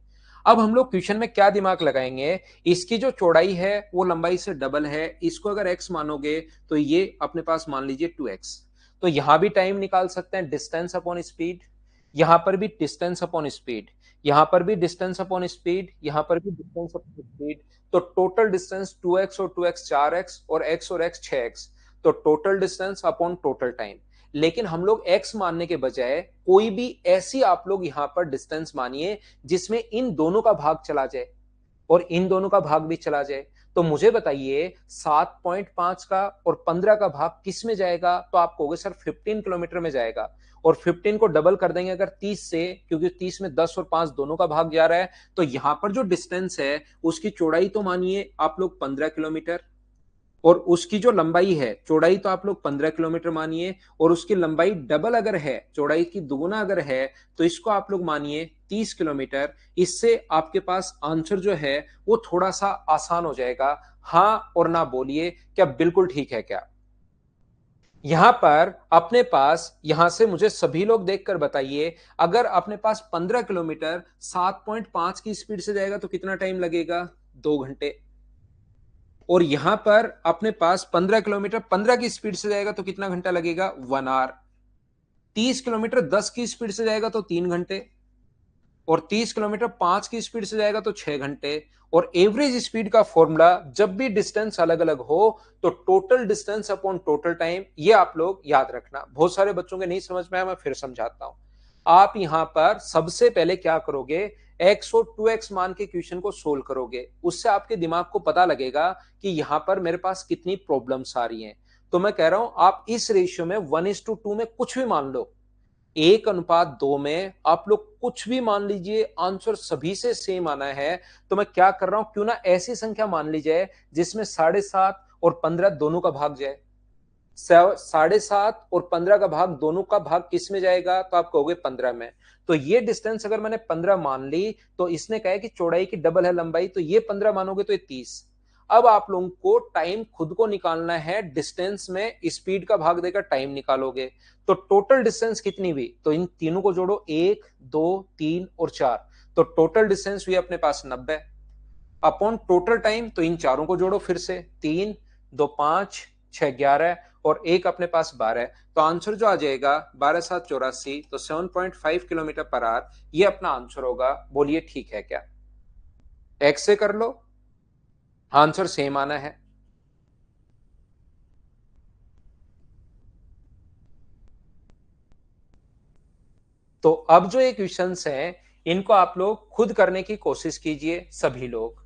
अब हम लोग क्वेश्चन में क्या दिमाग लगाएंगे, इसकी जो चौड़ाई है वो लंबाई से डबल है, इसको अगर x मानोगे तो ये अपने पास मान लीजिए 2x। तो यहां भी टाइम निकाल सकते हैं, डिस्टेंस अपॉन स्पीड, यहां पर भी डिस्टेंस अपॉन स्पीड, यहां पर भी डिस्टेंस अपॉन स्पीड, यहां पर भी डिस्टेंस अपॉन स्पीड। तो टोटल डिस्टेंस 2x और 2x 4x और x और x 6x। तो total distance upon total time. लेकिन हम लोग x मानने के बजाय कोई भी ऐसी आप लोग यहां पर डिस्टेंस मानिए जिसमें इन दोनों का भाग चला जाए और इन दोनों का भाग भी चला जाए। तो मुझे बताइए 7.5 का और 15 का भाग किस में जाएगा, तो आप कहोगे सर 15 किलोमीटर में जाएगा। और 15 को डबल कर देंगे अगर 30 से, क्योंकि 30 में 10 और 5 दोनों का भाग जा रहा है, तो यहां पर जो डिस्टेंस है उसकी चौड़ाई तो मानिए आप लोग 15 किलोमीटर, और उसकी जो लंबाई है, चौड़ाई तो आप लोग 15 किलोमीटर मानिए, और उसकी लंबाई डबल अगर है, चौड़ाई की दुगुना अगर है, तो इसको आप लोग मानिए 30 किलोमीटर। इससे आपके पास आंसर जो है वो थोड़ा सा आसान हो जाएगा। हां और ना बोलिए, क्या बिल्कुल ठीक है क्या? यहां पर अपने पास, यहां से मुझे सभी लोग देखकर बताइए, अगर अपने पास 15 किलोमीटर 7.5 की स्पीड से जाएगा तो कितना टाइम लगेगा? 2 घंटे। और यहां पर अपने पास 15 किलोमीटर 15 की स्पीड से जाएगा तो कितना घंटा लगेगा? 1 आवर। 30 किलोमीटर 10 की स्पीड से जाएगा तो 3 घंटे, और 30 किलोमीटर 5 की स्पीड से जाएगा तो 6 घंटे। और एवरेज स्पीड का फॉर्मूला जब भी डिस्टेंस अलग अलग हो तो total distance upon total time, ये आप लोग याद रखना। बहुत सारे बच्चों के नहीं समझ में आया, मैं फिर समझाता हूं। आप यहां पर सबसे पहले क्या करोगे, x और 2x मान के क्वेश्चन को सोल्व करोगे। उससे आपके दिमाग को पता लगेगा कि यहां पर मेरे पास कितनी प्रॉब्लम्स आ रही हैं। तो मैं कह रहा हूं आप इस रेशियो में 1:2 में कुछ भी मान लो, 1:2 में आप लोग कुछ भी मान लीजिए, आंसर सभी से सेम आना है। तो मैं क्या कर रहा हूं, क्यों ना ऐसी संख्या मान ली जाए जिसमें 7.5 और 15 दोनों का भाग जाए। 7.5 और 15 का भाग, दोनों का भाग किस में जाएगा, तो आप कहोगे 15 में। तो ये डिस्टेंस अगर मैंने 15 मान ली, तो इसने कहा कि चौड़ाई की डबल है लंबाई, तो ये 15 मानोगे तो ये 30। अब आप लोगों को टाइम खुद को निकालना है, डिस्टेंस में स्पीड का भाग देकर टाइम निकालोगे। तो टोटल डिस्टेंस कितनी हुई, तो इन तीनों को जोड़ो, 1 2 3 और 4, तो टोटल डिस्टेंस हुई अपने पास 90 अपॉन टोटल टाइम। तो इन चारों को जोड़ो फिर से, 3 2 5 6 11 और एक अपने पास 12। तो आंसर जो आ जाएगा 12 7 84, तो 7.5 किलोमीटर पर आवर, ये अपना आंसर होगा। बोलिए ठीक है क्या? एक्स से कर लो, आंसर सेम आना है। तो अब जो ये क्वेश्चंस हैं इनको आप लोग खुद करने की कोशिश कीजिए सभी लोग।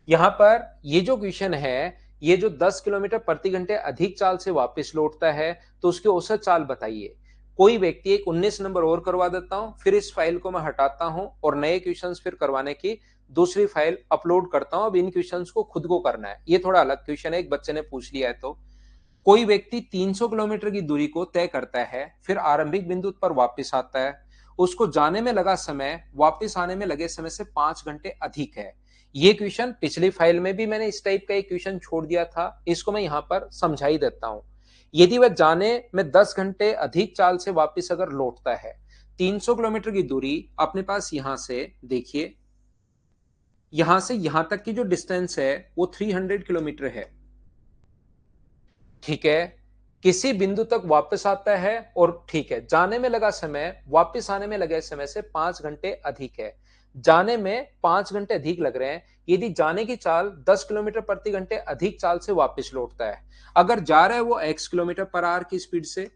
यहां पर ये जो क्वेश्चन है, ये जो 10 किलोमीटर प्रति घंटे अधिक चाल से वापस लौटता है तो उसकी औसत चाल बताइए। कोई व्यक्ति, एक 19 नंबर और करवा देता हूं, फिर इस फाइल को मैं हटाता हूं और नए क्वेश्चंस फिर करवाने की दूसरी फाइल अपलोड करता हूं। अब इन क्वेश्चंस को खुद को करना है, ये थोड़ा अलग क्वेश्चन है, एक बच्चे ने पूछ लिया है। तो कोई व्यक्ति 300 किलोमीटर की दूरी को तय करता है, फिर आरंभिक बिंदु पर वापस आता है। उसको जाने में लगा समय वापस आने में लगे समय से 5 घंटे अधिक है। ये क्वेश्चन पिछली फाइल में भी मैंने इस टाइप का एक क्वेश्चन छोड़ दिया था, इसको मैं यहां पर समझा ही देता हूं। यदि वह जाने में 10 घंटे अधिक चाल से वापस अगर लौटता है, 300 किलोमीटर की दूरी अपने पास, यहां से देखिए, यहां से यहां तक की जो डिस्टेंस है वो 300 किलोमीटर है। ठीक है, किसी बिंदु तक वापस आता है और ठीक है, जाने में लगा समय वापस आने में लगे समय से 5 घंटे अधिक है। जाने में 5 घंटे अधिक लग रहे हैं। यदि जाने की चाल 10 किलोमीटर प्रति घंटे अधिक चाल से वापस लौटता है, अगर जा रहा है वो x किलोमीटर पर आवर की स्पीड से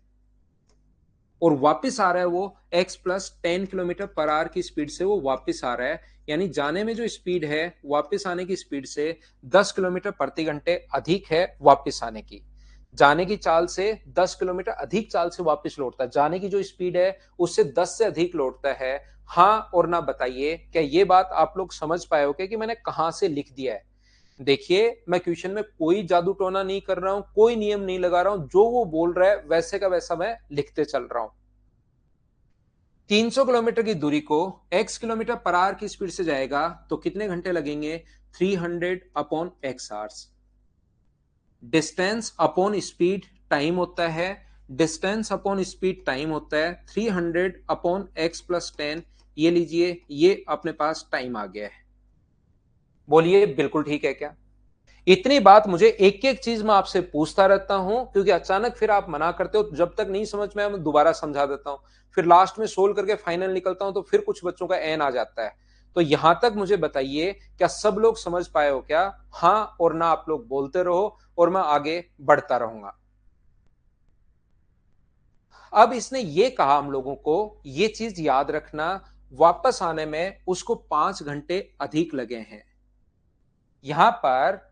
और वापस आ रहा है वो x plus 10 kilometre per our की स्पीड से वो वापस आ रहा है, यानी जाने में जो स्पीड है वापस आने की स्पीड से 10 किलोमीटर प्रति घंटे अधिक है वापस आने की। जाने की चाल से 10 किलोमीटर अधिक चाल से वापस लौटता है, जाने की जो स्पीड है उससे 10 से अधिक लौटता है। हाँ और ना बताइए, क्या ये बात आप लोग समझ पाए हो कि मैंने कहां से लिख दिया है? देखिए, मैं क्वेश्चन में कोई जादू टोना नहीं कर रहा हूं, कोई नियम नहीं लगा रहा हूं, जो वो बोल रहा है वैसे का वैसा मैं लिखते चल रहा हूं। 300 किलोमीटर की दूरी को x किलोमीटर पर आवर की स्पीड से जाएगा तो कितने घंटे लगेंगे? 300 upon x hours. Distance upon speed time होता है, डिस्टेंस अपॉन स्पीड टाइम होता है, 300 अपॉन x प्लस 10। ये लीजिए, ये अपने पास टाइम आ गया है। बोलिए बिल्कुल ठीक है क्या? इतनी बात मुझे एक एक चीज मैं आपसे पूछता रहता हूं, क्योंकि अचानक फिर आप मना करते हो। जब तक नहीं समझ में आया मैं दोबारा समझा देता हूं, फिर लास्ट में सोल्व करके फाइनल निकलता हूं तो फिर कुछ बच्चों का एन आ जाता है। तो यहां तक मुझे बताइए, क्या सब लोग समझ पाए हो क्या? हाँ और ना आप लोग बोलते रहो और मैं आगे बढ़ता रहूंगा। अब इसने ये कहा हम लोगों को, ये चीज याद रखना, वापस आने में उसको 5 घंटे अधिक लगे हैं। यहां पर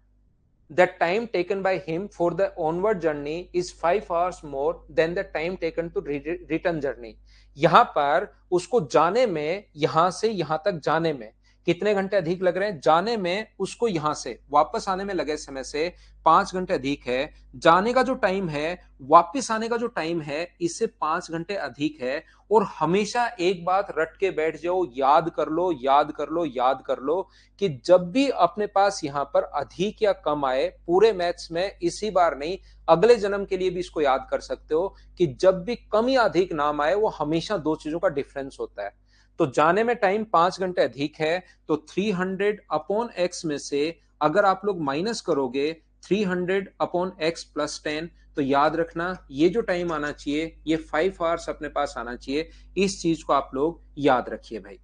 the time taken by him for the onward journey is 5 hours more than the time taken to return journey। यहां पर उसको जाने में, यहां से यहां तक जाने में कितने घंटे अधिक लग रहे हैं? जाने में उसको यहां से वापस आने में लगे समय से 5 घंटे अधिक है। जाने का जो टाइम है, वापस आने का जो टाइम है, इससे 5 घंटे अधिक है। और हमेशा एक बात रट के बैठ जाओ, याद कर लो, याद कर लो, याद कर लो, कि जब भी अपने पास यहां पर अधिक या कम आए, पूरे मैथ्स में इसी बार नहीं, अगले जन्म के लिए भी इसको याद कर सकते हो कि जब भी कम या अधिक नाम आए वो हमेशा दो चीजों का डिफरेंस होता है। तो जाने में टाइम 5 घंटे अधिक है, तो 300 अपॉन एक्स में से अगर आप लोग माइनस करोगे 300 अपॉन एक्स प्लस 10, तो याद रखना ये जो टाइम आना चाहिए ये 5 आवर्स अपने पास आना चाहिए। इस चीज को आप लोग याद रखिए भाई।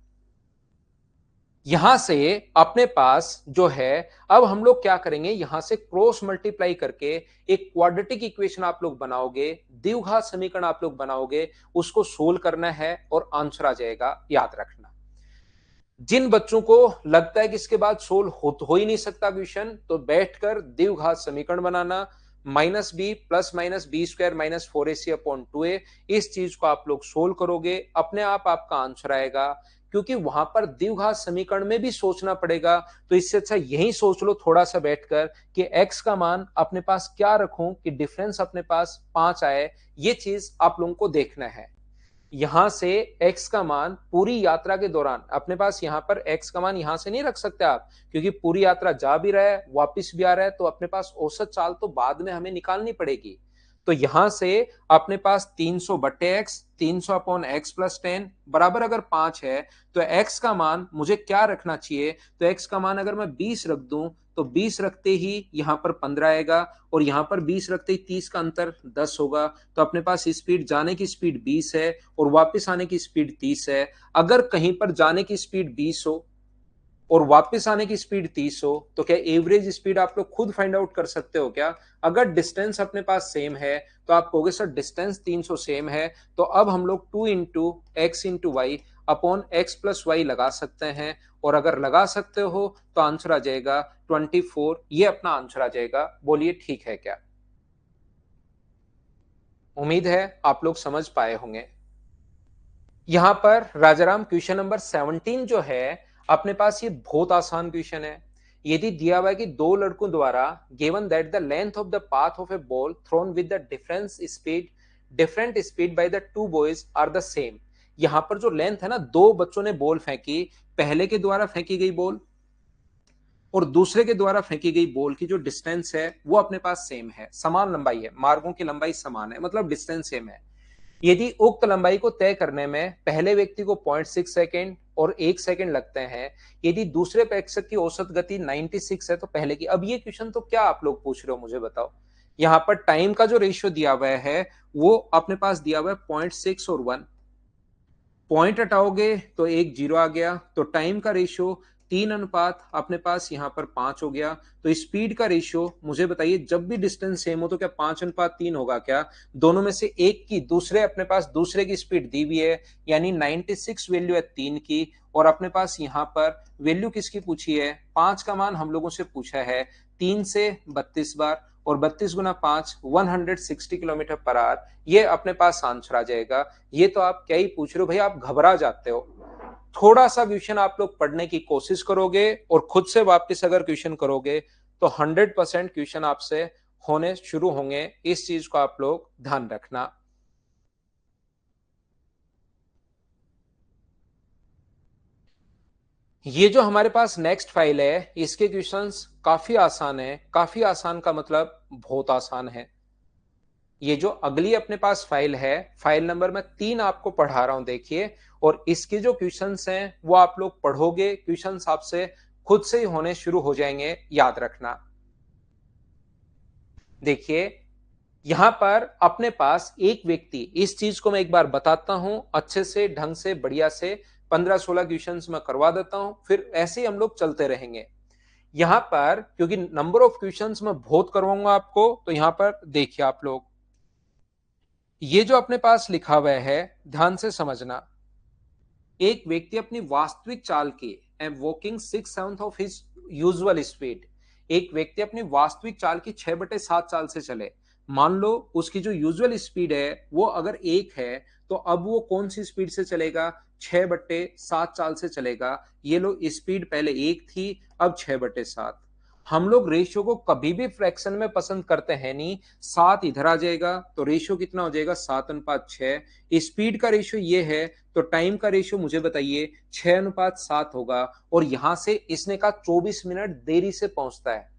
यहां से अपने पास जो है, अब हम लोग क्या करेंगे, यहां से क्रॉस मल्टीप्लाई करके एक क्वाड्रेटिक इक्वेशन आप लोग बनाओगे, द्विघात समीकरण आप लोग बनाओगे, उसको सोल्व करना है और आंसर आ जाएगा। याद रखना, जिन बच्चों को लगता है कि इसके बाद सोल्व हो ही नहीं सकता क्वेश्चन, तो बैठकर द्विघात समीकरण बनाना, minus B plus minus B square minus 4ac upon 2a, इस चीज को आप लोग सोल्व करोगे, अपने आप आपका आंसर आएगा। क्योंकि वहां पर द्विघात समीकरण में भी सोचना पड़ेगा, तो इससे अच्छा यही सोच लो थोड़ा सा बैठकर कि x का मान अपने पास क्या रखूं कि डिफरेंस अपने पास 5 आए। ये चीज आप लोगों को देखना है। यहां से x का मान पूरी यात्रा के दौरान अपने पास, यहां पर x का मान यहां से नहीं रख सकते आप, क्योंकि पूरी यात्रा जा भी रहा है वापिस भी आ रहा है, तो अपने पास औसत चाल तो बाद में हमें निकालनी पड़ेगी। तो यहां से अपने पास 300 बट्टे एक्स, 300 अपॉन एक्स प्लस 10 बराबर अगर 5 है, तो x का मान मुझे क्या रखना चाहिए? तो x का मान अगर मैं 20 रख दूं, तो 20 रखते ही यहां पर 15 आएगा, और यहां पर 20 रखते ही 30 का अंतर 10 होगा। तो अपने पास स्पीड, जाने की स्पीड 20 है और वापस आने की स्पीड 30 है। अगर कहीं पर जाने की स्पीड 20 हो और वापस आने की स्पीड 30 हो, तो क्या एवरेज स्पीड आप लोग खुद फाइंड आउट कर सकते हो क्या? अगर डिस्टेंस अपने पास सेम है तो आप कहोगे सर डिस्टेंस 300 सेम है, तो अब हम लोग 2 into x into y upon x plus y लगा सकते हैं। और अगर लगा सकते हो तो आंसर आ जाएगा 24, ये अपना आंसर आ जाएगा। बोलिए ठीक है क्या? उम्मीद है आप लोग समझ पाए होंगे। यहां पर राजाराम क्वेश्चन नंबर 17 जो है अपने पास, ये बहुत आसान क्वेश्चन है। यदि दिया हुआ है कि दो लड़कों द्वारा given that the length of the path of a ball thrown with the different speed by the two boys are the same. यहां पर जो लेंथ है ना, दो बच्चों ने बॉल फेंकी, पहले के द्वारा फेंकी गई बॉल और दूसरे के द्वारा फेंकी गई बॉल की जो डिस्टेंस है वो अपने पास सेम है, समान लंबाई है, मार्गों की लंबाई समान है, मतलब डिस्टेंस सेम है। यदि उक्त लंबाई को तय करने में पहले व्यक्ति को 0.6 सेकेंड और 1 सेकेंड लगते हैं, यदि दूसरे प्रेक्षक की औसत गति 96 है तो पहले की। अब ये क्वेश्चन तो क्या आप लोग पूछ रहे हो मुझे बताओ। यहां पर टाइम का जो रेशियो दिया हुआ है वो अपने पास दिया हुआ है 0.6 और 1, पॉइंट हटाओगे तो एक जीरो आ गया, तो टाइम का रेशियो 3 अनुपात अपने पास यहां पर 5 हो गया। तो स्पीड का रेशियो मुझे बताइए, जब भी डिस्टेंस सेम हो तो क्या 5 अनुपात 3 होगा क्या? दोनों में से एक की दूसरे, अपने पास दूसरे की स्पीड दी हुई है, यानी 96 वैल्यू है 3 की, और अपने पास यहां पर वैल्यू किसकी पूछी है? 5 का मान हम लोगों से पूछा है 3 से 32 बार, और 32 गुना 5 160 किलोमीटर पर आवर, ये अपने पास आंसर आ जाएगा। ये तो आप क्या ही पूछ रहे हो भाई, आप घबरा जाते हो। थोड़ा सा क्वेश्चन आप लोग पढ़ने की कोशिश करोगे और खुद से वापस अगर क्वेश्चन करोगे तो 100% क्वेश्चन आपसे होने शुरू होंगे। इस चीज को आप लोग ध्यान रखना। ये जो हमारे पास नेक्स्ट फाइल है, इसके क्वेश्चंस काफी आसान है। काफी आसान का मतलब बहुत आसान है। ये जो अगली अपने पास फाइल है, फाइल नंबर मैं 3 आपको पढ़ा रहा हूं, देखिए। और इसके जो क्वेश्चंस हैं वो आप लोग पढ़ोगे, क्वेश्चंस आपसे खुद से ही होने शुरू हो जाएंगे, याद रखना। देखिए, यहां पर अपने पास एक व्यक्ति, इस चीज को मैं एक बार बताता हूं अच्छे से, ढंग से, बढ़िया से। 15-16 क्वेश्चंस मैं करवा देता हूं, फिर ऐसे ही हम लोग चलते रहेंगे। यहां पर क्योंकि नंबर ऑफ क्वेश्चंस मैं बहुत करवाऊंगा आपको, तो यहां पर देखिए आप लोग, ये जो अपने पास लिखा हुआ है, ध्यान से समझना। एक व्यक्ति अपनी वास्तविक चाल की and walking 6/7 of his usual speed. एक व्यक्ति अपनी वास्तविक चाल की 6/7 चाल से चले। मान लो उसकी जो यूजुअल स्पीड है वो अगर 1 है, तो अब वो कौन सी स्पीड से चलेगा? 6/7 चाल से चलेगा। ये लो, स्पीड पहले 1 थी, अब 6/7। हम लोग रेशियो को कभी भी फ्रैक्शन में पसंद करते हैं नहीं। 7 इधर आ जाएगा तो रेशियो कितना हो जाएगा? 7:6। स्पीड का रेशियो ये है, तो टाइम का रेशियो मुझे बताइए, 6:7 होगा। और यहां से इसने कहा 24 मिनट देरी से पहुंचता है।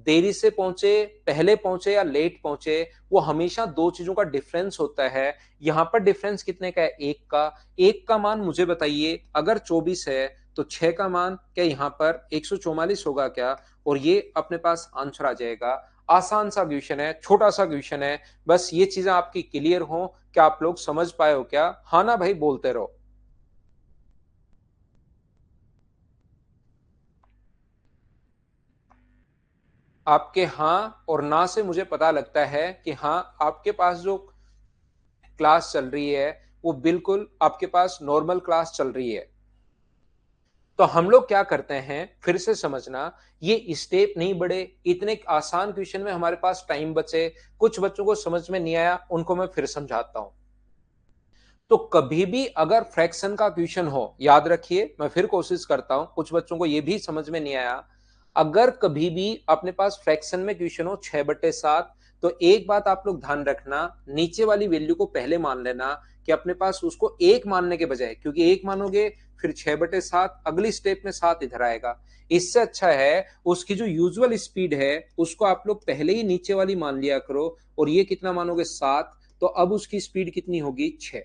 देरी से पहुंचे, पहले पहुंचे या लेट पहुंचे, वो हमेशा दो चीजों का डिफरेंस होता है। यहां पर डिफरेंस कितने का है? 1 का। 1 का मान मुझे बताइए, अगर 24 है तो 6 का मान क्या यहां पर 144 होगा क्या? और ये अपने पास आंसर आ जाएगा। आसान सा क्वेश्चन है, छोटा सा क्वेश्चन है। बस ये चीजें आपकी क्लियर हो, क्या आप लोग समझ पाए हो क्या? हाँ ना भाई, बोलते रहो। आपके हाँ और ना से मुझे पता लगता है कि हाँ, आपके पास जो क्लास चल रही है वो बिल्कुल आपके पास नॉर्मल क्लास चल रही है। तो हम लोग क्या करते हैं, फिर से समझना। ये स्टेप नहीं बढ़े, इतने आसान क्वेश्चन में हमारे पास टाइम बचे। कुछ बच्चों को समझ में नहीं आया, उनको मैं फिर समझाता हूं। तो कभी भी अगर फ्रैक्शन का क्वेश्चन हो, याद रखिए, मैं फिर कोशिश करता हूं, कुछ बच्चों को यह भी समझ में नहीं आया। अगर कभी भी अपने पास फ्रैक्शन में क्वेश्चन हो 6/7, तो एक बात आप लोग ध्यान रखना, नीचे वाली वैल्यू को पहले मान लेना। कि अपने पास उसको 1 मानने के बजाय, क्योंकि 1 मानोगे फिर 6/7, अगली स्टेप में 7 इधर आएगा। इससे अच्छा है उसकी जो यूजुअल स्पीड है उसको आप लोग पहले ही नीचे वाली मान लिया करो। और ये कितना मानोगे? 7। तो अब उसकी स्पीड कितनी होगी? 6।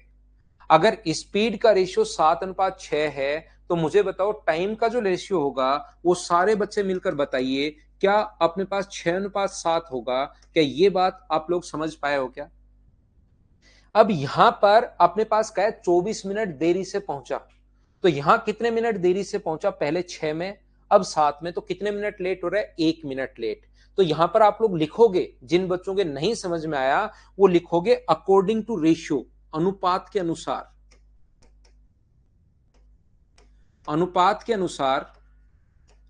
अगर स्पीड का रेशियो 7:6 है, तो मुझे बताओ टाइम का जो रेशियो होगा, वो सारे बच्चे मिलकर बताइए, क्या अपने पास 6:7 होगा? क्या ये बात आप लोग समझ पाए हो क्या? अब यहां पर अपने पास क्या है? 24 मिनट देरी से पहुंचा। तो यहां कितने मिनट देरी से पहुंचा? पहले 6 में, अब 7 में। तो कितने मिनट लेट हो रहा है? 1 मिनट लेट। तो यहां पर आप लोग लिखोगे, जिन बच्चों के नहीं समझ में आया वो लिखोगे अकॉर्डिंग टू रेशियो, अनुपात के अनुसार। अनुपात के अनुसार,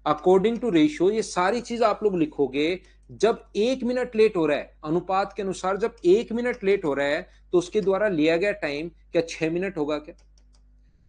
अकॉर्डिंग टू रेशियो, ये सारी चीज आप लोग लिखोगे। जब 1 मिनट लेट हो रहा है, अनुपात के अनुसार जब 1 मिनट लेट हो रहा है, तो उसके द्वारा लिया गया टाइम क्या 6 मिनट होगा क्या?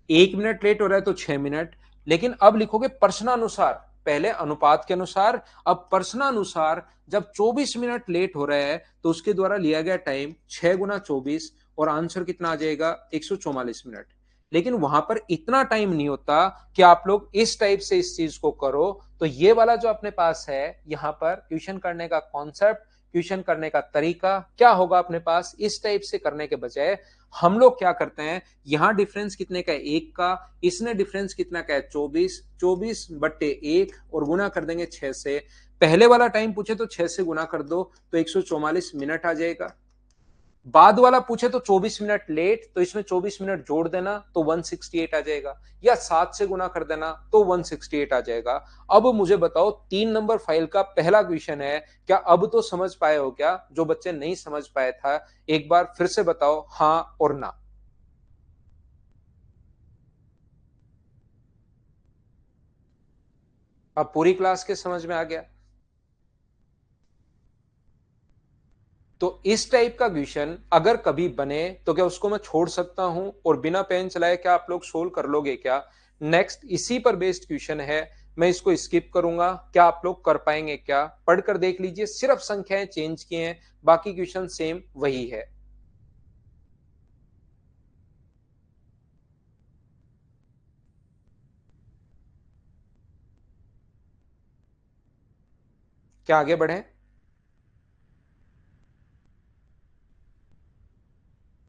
1 मिनट लेट हो रहा है तो 6 मिनट। लेकिन अब लिखोगे प्रश्नानुसार, पहले अनुपात के अनुसार, अब प्रश्नानुसार जब 24 मिनट लेट हो रहा है तो उसके द्वारा लिया गया टाइम 6 × 24, और आंसर कितना आ जाएगा? 144 मिनट। लेकिन वहां पर इतना टाइम नहीं होता कि आप लोग इस टाइप से इस चीज को करो। तो ये वाला जो अपने पास है, यहां पर क्वेश्चन करने का कॉन्सेप्ट, क्वेश्चन करने का तरीका क्या होगा अपने पास, इस टाइप से करने के बजाय हम लोग क्या करते हैं, यहां डिफरेंस कितने का है? 1 का। इसने डिफरेंस कितना का है? 24। 24/1 और गुना कर देंगे 6 से। पहले वाला टाइम पूछे तो 6 से गुना कर दो, तो 144 मिनट आ जाएगा। बाद वाला पूछे तो 24 मिनट लेट, तो इसमें 24 मिनट जोड़ देना तो 168 आ जाएगा। या 7 से गुना कर देना तो 168 आ जाएगा। अब मुझे बताओ, 3 नंबर फाइल का पहला क्वेश्चन है, क्या अब तो समझ पाए हो क्या? जो बच्चे नहीं समझ पाए था, एक बार फिर से बताओ हाँ और ना। अब पूरी क्लास के समझ में आ गया? तो इस टाइप का क्वेश्चन अगर कभी बने तो क्या उसको मैं छोड़ सकता हूं और बिना पेन चलाए क्या आप लोग सोल्व कर लोगे क्या? नेक्स्ट इसी पर बेस्ड क्वेश्चन है, मैं इसको स्किप करूंगा, क्या आप लोग कर पाएंगे? क्या पढ़कर देख लीजिए, सिर्फ संख्याएं चेंज किए हैं, बाकी क्वेश्चन सेम वही है। क्या आगे बढ़े?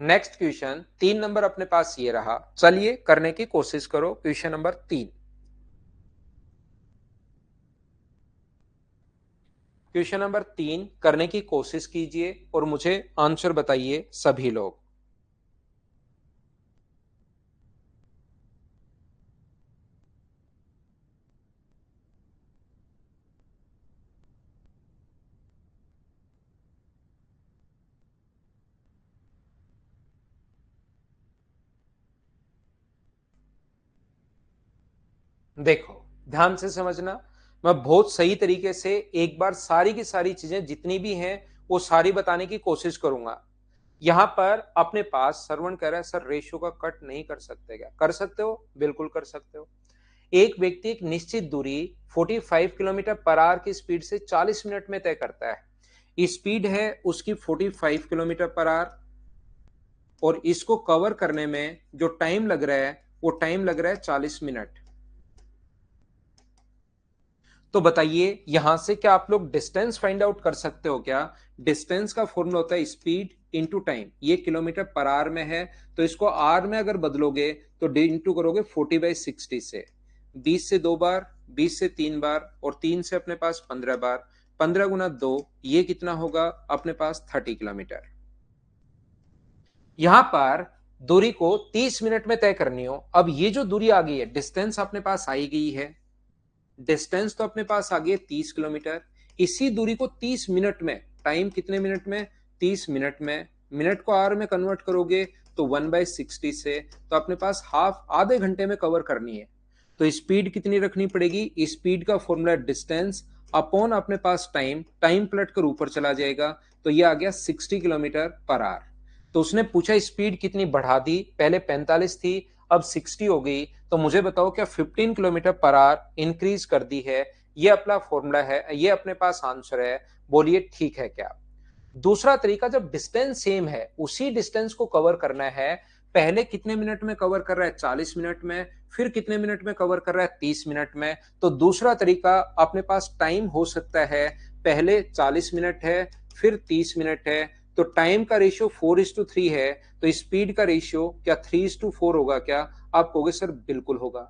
नेक्स्ट क्वेश्चन 3 नंबर अपने पास ये रहा, चलिए करने की कोशिश करो। क्वेश्चन नंबर 3, क्वेश्चन नंबर 3 करने की कोशिश कीजिए और मुझे आंसर बताइए सभी लोग। देखो, ध्यान से समझना, मैं बहुत सही तरीके से एक बार सारी की सारी चीजें जितनी भी हैं वो सारी बताने की कोशिश करूंगा। यहां पर अपने पास श्रवण कह रहा है, सर रेशियो का कट नहीं कर सकते क्या? कर सकते हो, बिल्कुल कर सकते हो। एक व्यक्ति एक निश्चित दूरी 45 किलोमीटर पर आवर की स्पीड से 40 मिनट में तय करता है। स्पीड है उसकी 45 किलोमीटर पर आवर, और इसको कवर करने में जो टाइम लग रहा है वो टाइम लग रहा है 40 मिनट। तो बताइए यहां से क्या आप लोग डिस्टेंस फाइंड आउट कर सकते हो क्या? डिस्टेंस का फॉर्मूला होता है स्पीड इंटू टाइम। ये किलोमीटर पर आवर में है, तो इसको आर में अगर बदलोगे तो डी इंटू करोगे 40/60 से। 20 से 2 बार, 20 से 3 बार, और 3 से अपने पास 15 बार। 15 × 2 ये कितना होगा अपने पास? 30 किलोमीटर। यहां पर दूरी को 30 मिनट में तय करनी हो, अब ये जो दूरी आ गई है, डिस्टेंस अपने पास आई गई है, डिस्टेंस तो अपने पास आ गई 30 किलोमीटर। इसी दूरी को 30 मिनट में, टाइम कितने मिनट में? 30 मिनट में। मिनट को आवर में कन्वर्ट करोगे तो 1/60 से, तो अपने पास हाफ, आधे घंटे में कवर करनी है। तो स्पीड कितनी रखनी पड़ेगी? स्पीड का फॉर्मूला डिस्टेंस अपॉन अपने पास टाइम, टाइम पलट कर ऊपर चला जाएगा, तो ये आ गया 60 किलोमीटर पर आवर। तो उसने पूछा स्पीड कितनी बढ़ा दी, पहले 45 थी अब 60 हो गई, तो मुझे बताओ क्या 15 किलोमीटर पर आवर इंक्रीज कर दी है? ये अपना फॉर्मूला है, ये अपने पास आंसर है। बोलिए ठीक है क्या? दूसरा तरीका, जब डिस्टेंस सेम है, उसी डिस्टेंस को कवर करना है। पहले कितने मिनट में कवर कर रहा है? 40 मिनट में। फिर कितने मिनट में कवर कर रहा है? 30 मिनट में। तो दूसरा तरीका अपने पास टाइम हो सकता है, पहले 40 मिनट है, फिर 30 मिनट है, तो टाइम का रेशियो 4:3 है, तो स्पीड का रेशियो क्या 3:4 होगा क्या? आप कहोगे सर बिल्कुल होगा।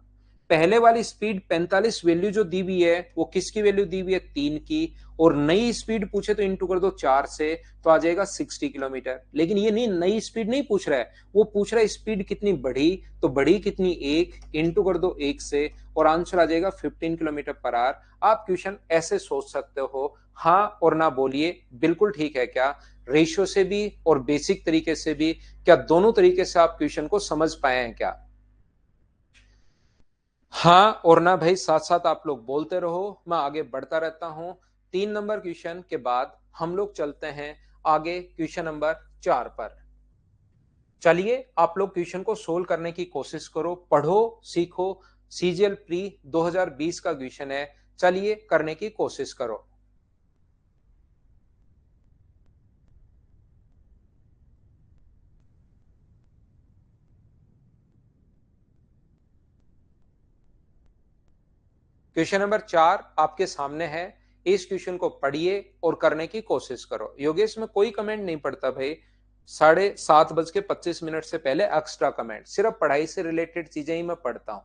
पहले वाली स्पीड 45 वैल्यू जो दी हुई है वो किसकी वैल्यू दी हुई है? 3 की। और नई स्पीड पूछे तो इंटू कर दो 4 से, तो आ जाएगा 60 किलोमीटर। लेकिन ये नहीं, नई स्पीड नहीं पूछ रहा है, वो पूछ रहा है स्पीड कितनी बढ़ी, तो बढ़ी कितनी? 1, इंटू कर दो 1 से, और आंसर आ जाएगा 15 किलोमीटर पर आवर। आप क्वेश्चन ऐसे सोच सकते हो, हाँ और ना बोलिए, बिल्कुल ठीक है क्या? रेशियो से भी और बेसिक तरीके से भी, क्या दोनों तरीके से आप क्वेश्चन को समझ पाए हैं क्या? हाँ और ना भाई, साथ साथ आप लोग बोलते रहो, मैं आगे बढ़ता रहता हूं। 3 नंबर क्वेश्चन के बाद हम लोग चलते हैं आगे क्वेश्चन नंबर 4 पर। चलिए आप लोग क्वेश्चन को सोल्व करने की कोशिश करो, पढ़ो, सीखो। सीजीएल प्री 2020 का क्वेश्चन है, चलिए करने की कोशिश करो। क्वेश्चन नंबर 4 आपके सामने है। इस क्वेश्चन को पढ़िए और करने की कोशिश करो। योगेश में कोई कमेंट नहीं पढ़ता भाई, 7:30 से पहले एक्स्ट्रा कमेंट, सिर्फ पढ़ाई से रिलेटेड चीजें ही मैं पढ़ता हूं।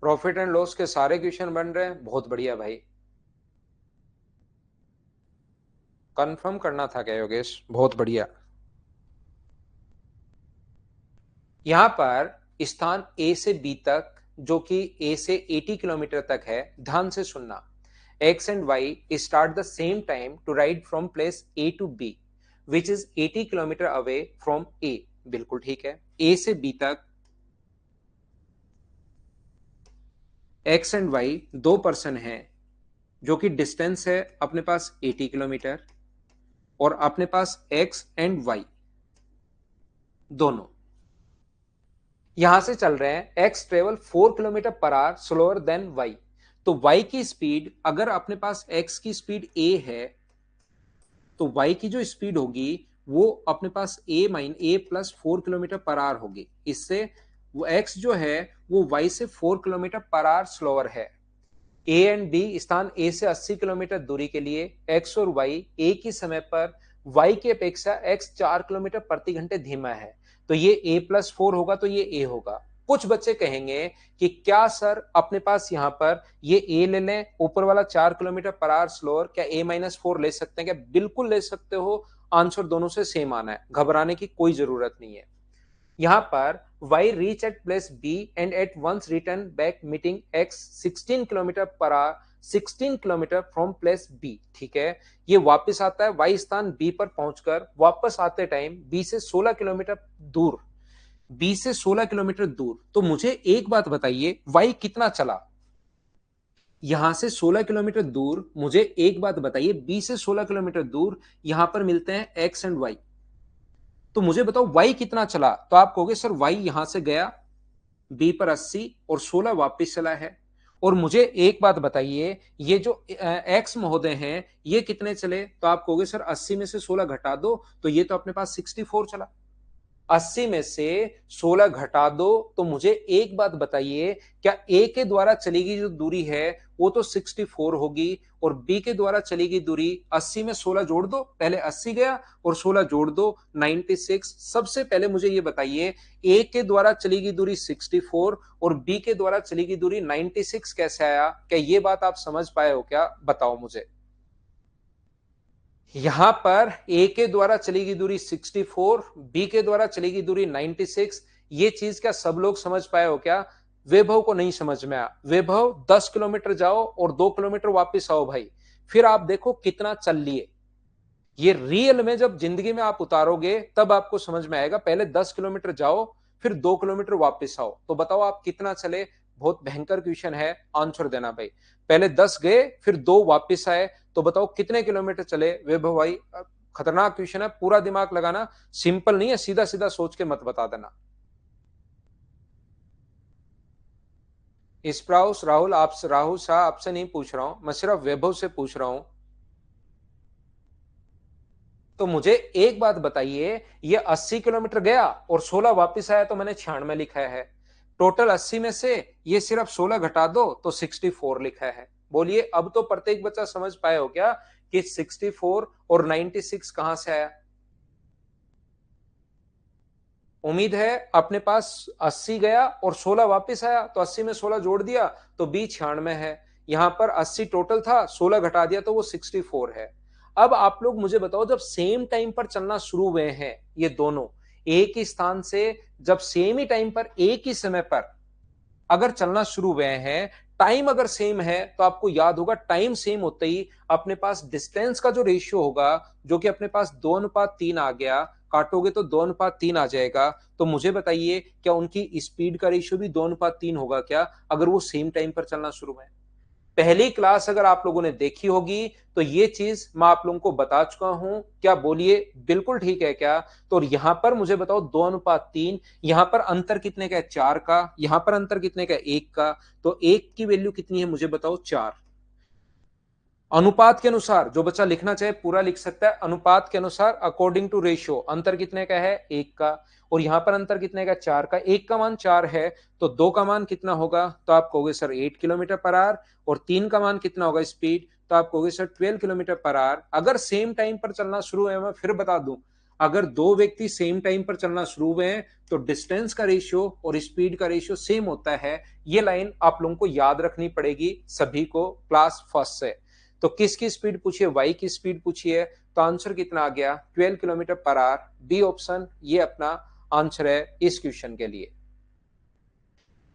प्रॉफिट एंड लॉस के सारे क्वेश्चन बन रहे हैं, बहुत बढ़िया भाई। कंफर्म करना था क्या योगेश? बहुत बढ़िया। यहां पर स्थान ए से बी तक, जो कि ए से 80 किलोमीटर तक है, ध्यान से सुनना। x and y start the same time to ride from place A to B which is 80 kilometre away from A। बिल्कुल ठीक है, A से B तक x एंड y दो पर्सन हैं जो कि डिस्टेंस है अपने पास 80 किलोमीटर और अपने पास x एंड y दोनों यहां से चल रहे हैं। x travel 4 kilometre per our slower then y। तो y की स्पीड, अगर अपने पास x की स्पीड a है तो y की जो स्पीड होगी वो अपने पास a plus 4 kilometre per our होगी। इससे वो x जो है वो y से 4 किलोमीटर पर आवर स्लोअर है। A एंड B स्थान A से 80 किलोमीटर दूरी के लिए x और y एक ही समय पर y की अपेक्षा x 4 किलोमीटर प्रति घंटे धीमा है। तो ये a प्लस 4 होगा, तो ये a होगा। कुछ बच्चे कहेंगे कि क्या सर अपने पास यहाँ पर ये a ले लें, ऊपर वाला 4 किलोमीटर पर आवर स्लोअर, क्या a माइनस 4 ले सकते हैं क्या? बिल्कुल ले सकते हो। आंसर दोनों से सेम आना है, घबराने की कोई जरूरत नहीं है। यहां पर y reach at place B and at once return back meeting x 16 kilometre per our 16 kilometre from place B। ठीक है, ये वापस आता है y स्थान B पर पहुंचकर वापस आते टाइम B से 16 किलोमीटर दूर, B से 16 किलोमीटर दूर। तो मुझे एक बात बताइए, y कितना चला? यहां से 16 किलोमीटर दूर, मुझे एक बात बताइए, B से 16 किलोमीटर दूर यहां पर मिलते हैं x एंड y। तो मुझे बताओ y कितना चला? तो आप कहोगे सर y यहां से गया B पर 80 और 16 वापस चला है। और मुझे एक बात बताइए, ये जो x महोदय हैं ये कितने चले? तो आप कहोगे सर 80 में से 16 घटा दो, तो ये तो अपने पास 64 चला। 80 में से 16 घटा दो। तो मुझे एक बात बताइए, क्या A के द्वारा चली गई जो दूरी है वो तो 64 होगी और B के द्वारा चली गई दूरी 80 में 16 जोड़ दो, पहले 80 गया और 16 जोड़ दो 96। सबसे पहले मुझे ये बताइए, A के द्वारा चली गई दूरी 64 और B के द्वारा चली गई दूरी 96 कैसे आया? क्या ये बात आप समझ पाए हो क्या? बताओ मुझे। यहां पर A के द्वारा चली गई दूरी 64, B के द्वारा चली गई दूरी 96। ये चीज क्या सब लोग समझ पाए हो क्या? वैभव को नहीं समझ में आया। वैभव 10 किलोमीटर जाओ और 2 किलोमीटर वापस आओ भाई, फिर आप देखो कितना चल लिए। ये रियल में जब जिंदगी में आप उतारोगे तब आपको समझ में आएगा। पहले 10 किलोमीटर जाओ फिर 2 किलोमीटर वापस आओ, तो बताओ आप कितना चले? बहुत भयंकर क्वेश्चन है, आंसर देना भाई। पहले 10 गए फिर 2 वापस आए, तो बताओ कितने किलोमीटर चले? वैभव भाई खतरनाक क्वेश्चन है, पूरा दिमाग लगाना, सिंपल नहीं है, सीधा सीधा सोच के मत बता देना। स्प्राउस राहुल राहुल शाह आपसे नहीं पूछ रहा हूं, मैं सिर्फ वैभव से पूछ रहा हूं। तो मुझे एक बात बताइए, ये 80 किलोमीटर गया और 16 वापस आया, तो मैंने 96 लिखा है। टोटल 80 में से ये सिर्फ 16 घटा दो तो 64 लिखा है। बोलिए अब तो प्रत्येक बच्चा समझ पाए हो क्या कि 64 और 96 कहां से आया? उम्मीद है अपने पास 80 गया और 16 वापस आया, तो 80 में 16 जोड़ दिया तो B 96 है। यहां पर 80 टोटल था, 16 घटा दिया तो वो 64 है। अब आप लोग मुझे बताओ, जब सेम टाइम पर चलना शुरू हुए हैं ये दोनों एक ही स्थान से, जब सेम ही टाइम पर एक ही समय पर अगर चलना शुरू हुए हैं, टाइम अगर सेम है, तो आपको याद होगा टाइम सेम होते ही अपने पास डिस्टेंस का जो रेशियो होगा, जो कि अपने पास 2:3 आ गया, काटोगे तो 2:3 आ जाएगा। तो मुझे बताइए, क्या उनकी स्पीड का रेशियो भी 2:3 होगा क्या, अगर वो सेम टाइम पर चलना शुरू है? पहली क्लास अगर आप लोगों ने देखी होगी तो ये चीज मैं आप लोगों को बता चुका हूं। क्या बोलिए बिल्कुल ठीक है क्या? तो यहां पर मुझे बताओ 2:3, यहां पर अंतर कितने का है? 4 का। यहां पर अंतर कितने का है? 1 का। तो 1 की वैल्यू कितनी है मुझे बताओ? 4। अनुपात के अनुसार जो बच्चा लिखना चाहे पूरा लिख सकता है। अनुपात के अनुसार अकॉर्डिंग टू रेशियो अंतर कितने का है? 1 का। और यहां पर अंतर कितने का? 4 का। 1 का मान 4 है तो 2 का मान कितना होगा? तो आप कहोगे सर 8 किलोमीटर पर आवर। और 3 का मान कितना होगा स्पीड? तो आप कहोगे सर 12 किलोमीटर पर आवर। अगर सेम टाइम पर चलना शुरू है, मैं फिर बता दूं, अगर दो व्यक्ति सेम टाइम पर चलना शुरू हुए हैं तो डिस्टेंस का रेशियो और स्पीड का रेशियो सेम होता है। ये लाइन आप लोगों को याद रखनी पड़ेगी सभी को क्लास फर्स्ट से। तो किसकी स्पीड पूछी है? वाई की स्पीड पूछी है। तो आंसर कितना आ गया? 12 kilometre per our. B option ये अपना आंसर है इस क्वेश्चन के लिए।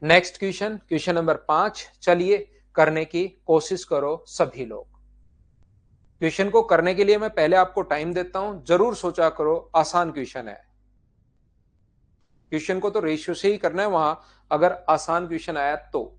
Next question, question number 5। चलिए करने की कोशिश करो सभी लोग। क्वेश्चन को करने के लिए मैं पहले आपको टाइम देता हूं, जरूर सोचा करो, आसान क्वेश्चन है। क्वेश्चन को तो रेशियो से ही करना है वहां, अगर आसान क्वेश्चन आया तो।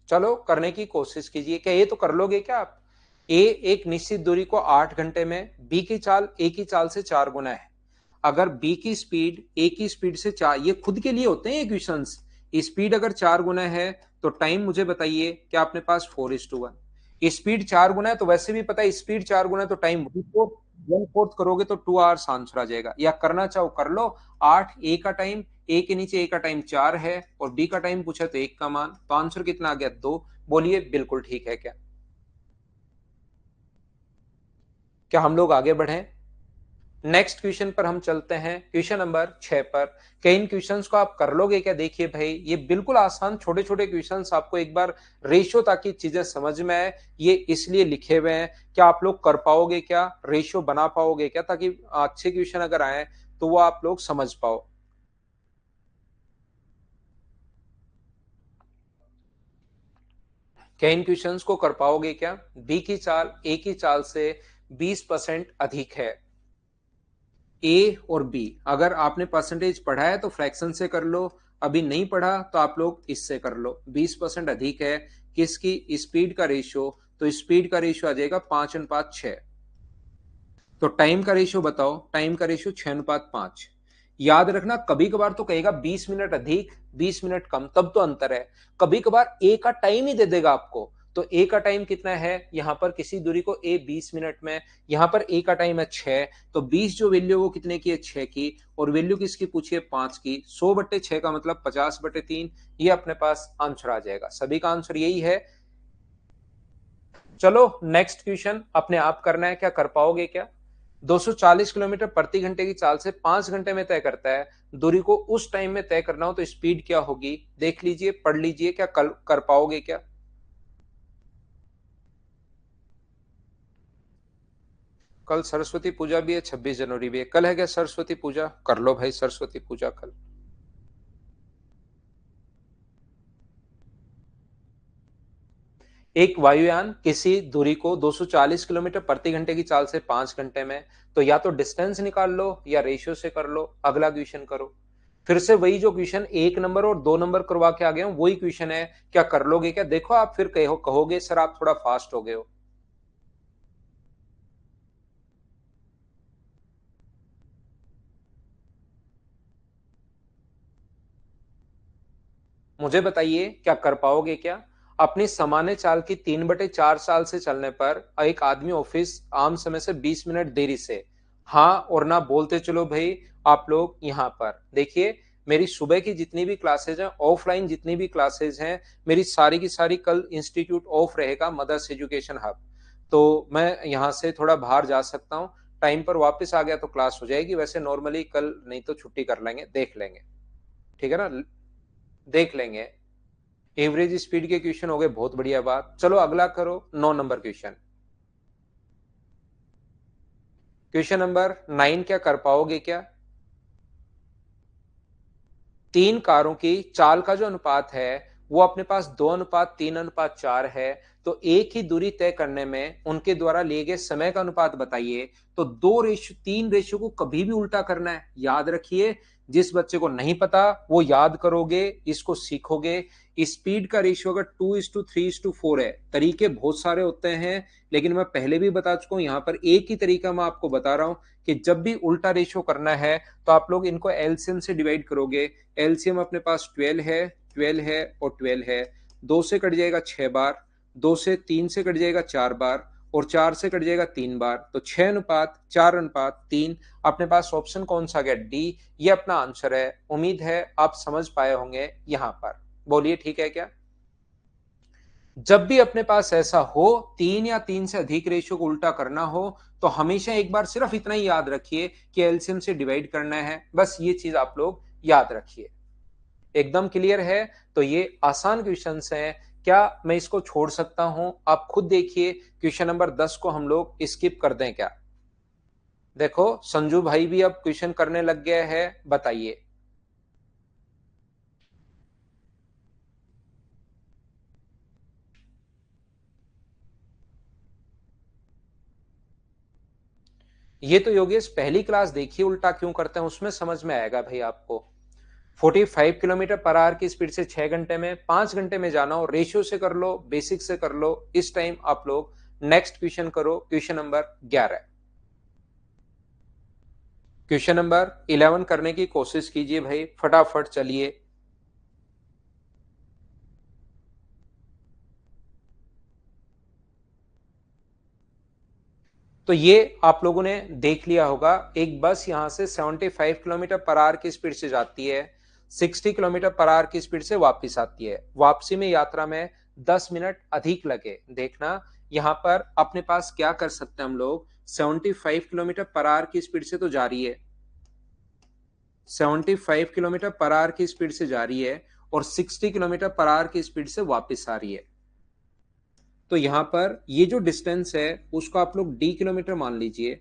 चलो करने की कोशिश कीजिए। क्या ये तो कर लोगे क्या आप? ए एक निश्चित दूरी को 8 घंटे में, बी की चाल ए की चाल से 4 गुना है। अगर बी की स्पीड ए की स्पीड से 4, ये खुद के लिए होते हैं इक्वेशंस। स्पीड अगर 4 गुना है तो टाइम मुझे बताइए क्या अपने पास 4:1। स्पीड 4 गुना है तो वैसे भी पता है स्पीड 4 गुना है तो टाइम 1/4 करोगे तो 2 आवर्स आंसर आ जाएगा। या करना चाहो कर लो। 8 ए का टाइम, ए के नीचे ए का टाइम 4 है और बी का टाइम पूछा तो 1 का मान, तो आंसर कितना आ गया 2। बोलिए बिल्कुल ठीक है क्या? क्या हम लोग आगे बढ़े? नेक्स्ट क्वेश्चन पर हम चलते हैं, क्वेश्चन नंबर 6 पर। क्या इन क्वेश्चंस को आप कर लोगे क्या? देखिए भाई ये बिल्कुल आसान छोटे छोटे क्वेश्चंस, आपको एक बार रेशियो ताकि चीजें समझ में आए ये इसलिए लिखे हुए हैं। क्या आप लोग कर पाओगे क्या? रेशियो बना पाओगे क्या, ताकि अच्छे क्वेश्चन अगर आए तो वो आप लोग समझ पाओ। क्या इन क्वेश्चंस को कर पाओगे क्या? बी की चाल ए की चाल से 20% अधिक है। ए और बी, अगर आपने परसेंटेज पढ़ा है तो फ्रैक्शन से कर लो, अभी नहीं पढ़ा तो आप लोग इससे कर लो। 20% अधिक है किसकी? स्पीड का रेशियो। तो स्पीड का रेशियो आ जाएगा 5:6। तो टाइम का रेशियो बताओ। टाइम का रेशियो 6:5। याद रखना कभी कभार तो कहेगा 20 मिनट अधिक 20 मिनट कम, तब तो अंतर है। कभी कभार ए का टाइम ही दे देगा आपको। तो ए का टाइम कितना है यहां पर? किसी दूरी को ए 20 मिनट में, यहां पर ए का टाइम है 6, तो 20 जो वैल्यू वो कितने की है? 6 की। और वैल्यू किसकी पूछी है? 5 की। 100/6 का मतलब 50/3। ये अपने पास आंसर आ जाएगा। सभी का आंसर यही है। चलो नेक्स्ट क्वेश्चन अपने आप करना है। क्या कर पाओगे क्या? 240 किलोमीटर प्रति घंटे की चाल से 5 घंटे में तय करता है। दूरी को उस टाइम में तय करना हो तो स्पीड क्या होगी? देख लीजिए, पढ़ लीजिए। क्या कल कर पाओगे क्या? कल सरस्वती पूजा भी है, 26 जनवरी भी है। कल है क्या सरस्वती पूजा? कर लो भाई सरस्वती पूजा कल। एक वायुयान किसी दूरी को 240 किलोमीटर प्रति घंटे की चाल से 5 घंटे में, तो या तो डिस्टेंस निकाल लो या रेशियो से कर लो। अगला क्वेश्चन करो। फिर से वही जो क्वेश्चन 1 नंबर और 2 नंबर करवा के आ गया हूं वही क्वेश्चन है। क्या कर लोगे क्या? देखो आप फिर कहोगे सर आप थोड़ा फास्ट हो गए हो। मुझे बताइए क्या कर पाओगे क्या? अपनी सामान्य चाल की 3/4 साल से चलने पर एक आदमी ऑफिस आम समय से 20 मिनट देरी से, हाँ और ना बोलते चलो भाई। आप लोग यहाँ पर देखिए, मेरी सुबह की जितनी भी क्लासेज हैं, ऑफलाइन जितनी भी क्लासेज हैं, मेरी सारी की सारी कल इंस्टीट्यूट ऑफ रहेगा, मदर्स एजुकेशन हब। तो मैं यहाँ से थोड़ा बाहर जा सकता हूँ। टाइम पर वापस आ गया तो क्लास हो जाएगी। वैसे नॉर्मली कल नहीं तो छुट्टी कर लेंगे, देख लेंगे। ठीक है ना? देख लेंगे। एवरेज स्पीड के क्वेश्चन हो गए, बहुत बढ़िया बात। चलो अगला करो, 9 नंबर क्वेश्चन। क्वेश्चन नंबर 9 क्या कर पाओगे क्या? 3 कारों की चाल का जो अनुपात है वो अपने पास 2:3:4 है। तो एक ही दूरी तय करने में उनके द्वारा लिए गए समय का अनुपात बताइए। तो 2:3 को कभी भी उल्टा करना है, याद रखिए। जिस बच्चे को नहीं पता वो याद करोगे, इसको सीखोगे। स्पीड का रेशियो अगर 2:3:4 है, तरीके बहुत सारे होते हैं, लेकिन मैं पहले भी बता चुका हूं, यहां पर एक ही तरीका मैं आपको बता रहा हूं कि जब भी उल्टा रेशियो करना है तो आप लोग इनको एलसीएम से डिवाइड करोगे। एलसीएम अपने पास 12 है, 12 है और 12 है। 2 से कट जाएगा 6 बार, 2 से 3 से कट जाएगा 4 बार और 4 से कट जाएगा 3 बार। तो 6:4:3 अपने पास ऑप्शन कौन सा गया? डी। ये अपना आंसर है। उम्मीद है आप समझ पाए होंगे यहां पर। बोलिए ठीक है क्या? जब भी अपने पास ऐसा हो 3 या 3 से अधिक रेशियो को उल्टा करना हो, तो हमेशा एक बार सिर्फ इतना ही याद रखिए कि एलसीएम से डिवाइड करना है। बस ये चीज आप लोग याद रखिए। एकदम क्लियर है? तो ये आसान क्वेश्चंस हैं। क्या मैं इसको छोड़ सकता हूं? आप खुद देखिए। क्वेश्चन नंबर 10 को हम लोग स्किप कर दें क्या? देखो संजू भाई भी अब क्वेश्चन करने लग गया है, बताइए। ये तो योगेश पहली क्लास देखिए, उल्टा क्यों करते हैं उसमें समझ में आएगा भाई आपको। 45 किलोमीटर पर आवर की स्पीड से 6 घंटे में, 5 घंटे में जाना हो, रेशियो से कर लो, बेसिक से कर लो। इस टाइम आप लोग नेक्स्ट क्वेश्चन करो, क्वेश्चन नंबर 11। क्वेश्चन नंबर 11 करने की कोशिश कीजिए भाई, फटाफट चलिए। तो ये आप लोगों ने देख लिया होगा, एक बस यहां से 75 किलोमीटर पर आवर की स्पीड से जाती है, 60 किलोमीटर पर आवर की स्पीड से वापस आती है। वापसी में यात्रा में 10 मिनट अधिक लगे। देखना यहां पर अपने पास क्या कर सकते हैं हम लोग। 75 किलोमीटर पर आवर की स्पीड से तो जा रही है, 75 किलोमीटर पर आवर की स्पीड से जा रही है और 60 किलोमीटर पर आवर की स्पीड से वापस आ रही है। तो यहां पर ये जो डिस्टेंस है उसको आप लोग डी किलोमीटर मान लीजिए,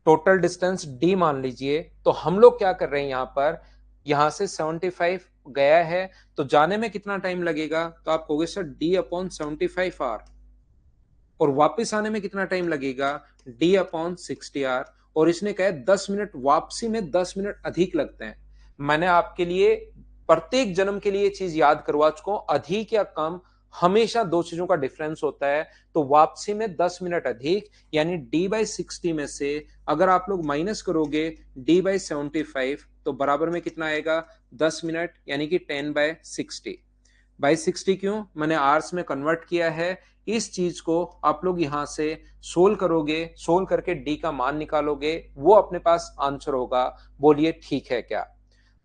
टोटल डिस्टेंस डी मान लीजिए। तो हम लोग क्या कर रहे हैं यहां पर, यहां से 75 गया है तो जाने में कितना टाइम लगेगा, तो आप कहोगे सर डी अपॉन 75 आर, और वापस आने में कितना टाइम लगेगा, डी अपॉन 60 आर। और इसने कहा 10 मिनट, वापसी में 10 मिनट अधिक लगते हैं। मैंने आपके लिए प्रत्येक जन्म के लिए चीज याद करवा चुका हूं, अधिक या कम हमेशा दो चीजों का डिफरेंस होता है। तो वापसी में 10 मिनट अधिक, यानी d/60 में से अगर आप लोग माइनस करोगे d/75, तो बराबर में कितना आएगा, 10 मिनट, यानी कि 10/60। क्यों मैंने आर्स में कन्वर्ट किया है, इस चीज को आप लोग यहां से सोल्व करोगे, सोल्व करके डी का मान निकालोगे, वो अपने पास आंसर होगा। बोलिए ठीक है क्या?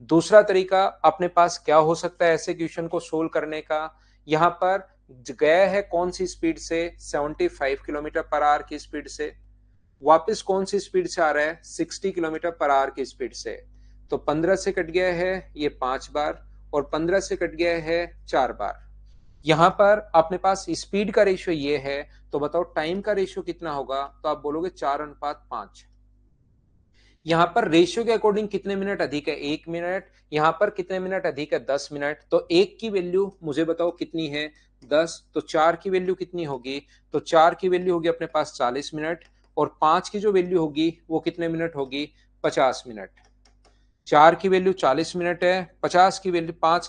दूसरा तरीका अपने पास क्या हो सकता है ऐसे क्वेश्चन को सोल्व करने का। यहां पर गया है कौन सी स्पीड से, 75 किलोमीटर पर आवर की स्पीड से, वापस कौन सी स्पीड से आ रहा है, 60 किलोमीटर पर आवर की स्पीड से। तो 15 से कट गया है ये 5 बार, और 15 से कट गया है 4 बार। यहां पर अपने पास स्पीड का रेशियो ये है, तो बताओ टाइम का रेशियो कितना होगा, तो आप बोलोगे 4:5। यहां पर रेशियो के अकॉर्डिंग कितने मिनट अधिक है, 1 मिनट। यहां पर कितने मिनट अधिक है, 10 मिनट। तो एक की वैल्यू मुझे बताओ कितनी है, 10। तो चार की वैल्यू कितनी होगी, तो चार की वैल्यू होगी अपने पास 40 मिनट, और 5 की जो वैल्यू होगी वो कितने मिनट होगी, 50 मिनट। चार की वैल्यू 40 मिनट है, 5 की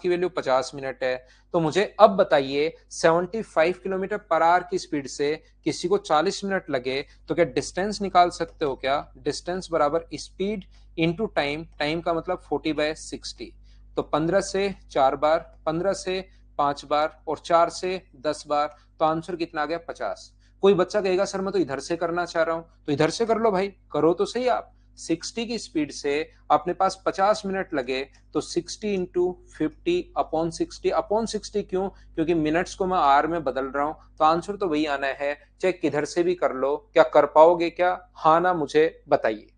वैल्यू 50 मिनट है। तो मुझे अब बताइए 75 किलोमीटर पर आवर की स्पीड से किसी को 40 मिनट लगे, तो क्या डिस्टेंस निकाल सकते हो क्या? डिस्टेंस बराबर स्पीड इंटू टाइम, टाइम का मतलब 40/60। तो 15 से 4 बार, 15 से 5 बार, और 4 से 10 बार, तो आंसर कितना आ गया, 50। कोई बच्चा कहेगा सर मैं तो इधर से करना चाह रहा हूं, तो इधर से कर लो भाई, करो तो सही आप। 60 की स्पीड से अपने पास 50 मिनट लगे, तो 60 इंटू 50/60 क्यों, क्योंकि मिनट्स को मैं आर में बदल रहा हूं, तो आंसर तो वही आना है, चाहे किधर से भी कर लो। क्या कर पाओगे क्या, हाँ ना मुझे बताइए।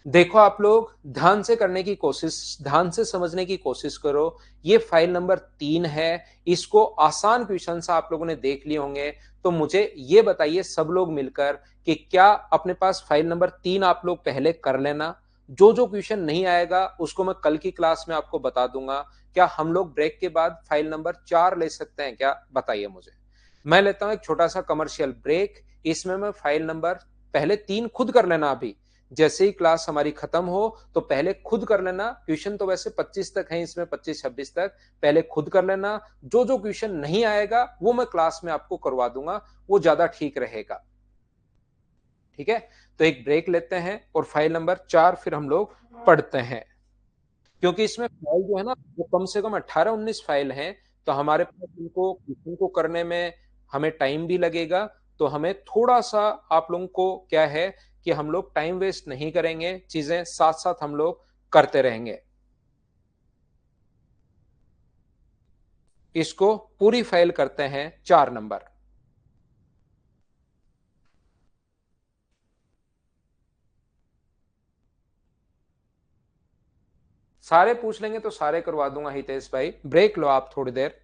देखो आप लोग ध्यान से करने की कोशिश, ध्यान से समझने की कोशिश करो। ये फाइल नंबर 3 है, इसको आसान क्वेश्चन आप लोगों ने देख लिए होंगे। तो मुझे ये बताइए सब लोग मिलकर कि क्या अपने पास फाइल नंबर 3 आप लोग पहले कर लेना। जो जो क्वेश्चन नहीं आएगा उसको मैं कल की क्लास में आपको बता दूंगा। क्या हम लोग ब्रेक के बाद फाइल नंबर 4 ले सकते हैं क्या, बताइए मुझे। मैं लेता हूं एक छोटा सा कमर्शियल ब्रेक, इसमें मैं फाइल नंबर पहले 3 खुद कर लेना अभी, जैसे ही क्लास हमारी खत्म हो तो पहले खुद कर लेना। क्वेश्चन तो वैसे 25 तक है इसमें, 25-26 तक, पहले खुद कर लेना। जो जो क्वेश्चन नहीं आएगा वो मैं क्लास में आपको करवा दूंगा, वो ज्यादा ठीक रहेगा। ठीक है, तो एक ब्रेक लेते हैं और फाइल नंबर 4 फिर हम लोग पढ़ते हैं। क्योंकि इसमें फाइल जो है ना वो कम से कम 18-19 फाइल हैं, तो हमारे पास इनको करने में हमें टाइम भी लगेगा। तो हमें थोड़ा सा आप लोगों को क्या है कि हम लोग टाइम वेस्ट नहीं करेंगे, चीजें साथ साथ हम लोग करते रहेंगे। इसको पूरी फाइल करते हैं 4 नंबर। सारे पूछ लेंगे तो सारे करवा दूंगा हितेश भाई, ब्रेक लो आप थोड़ी देर।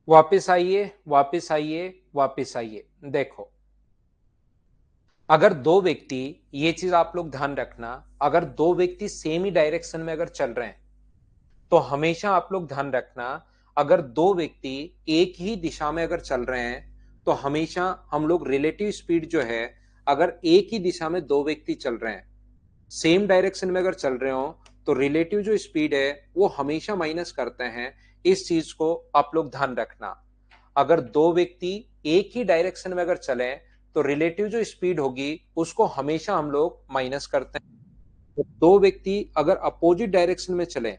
वापिस आइए, वापिस आइए, वापिस आइए। देखो, अगर दो व्यक्ति, ये चीज आप लोग ध्यान रखना, अगर दो व्यक्ति सेम ही डायरेक्शन में अगर चल रहे हैं तो हमेशा आप लोग ध्यान रखना, अगर दो व्यक्ति एक ही दिशा में अगर चल रहे हैं तो हमेशा हम लोग रिलेटिव स्पीड जो है, अगर एक ही दिशा में दो व्यक्ति चल रहे हैं, सेम डायरेक्शन में अगर चल रहे हो, तो रिलेटिव जो स्पीड है वो हमेशा माइनस करते हैं। इस चीज को आप लोग ध्यान रखना। अगर दो व्यक्ति एक ही डायरेक्शन में अगर चले तो रिलेटिव जो स्पीड होगी उसको हमेशा हम लोग माइनस करते हैं। तो दो व्यक्ति अगर अपोजिट डायरेक्शन में चले,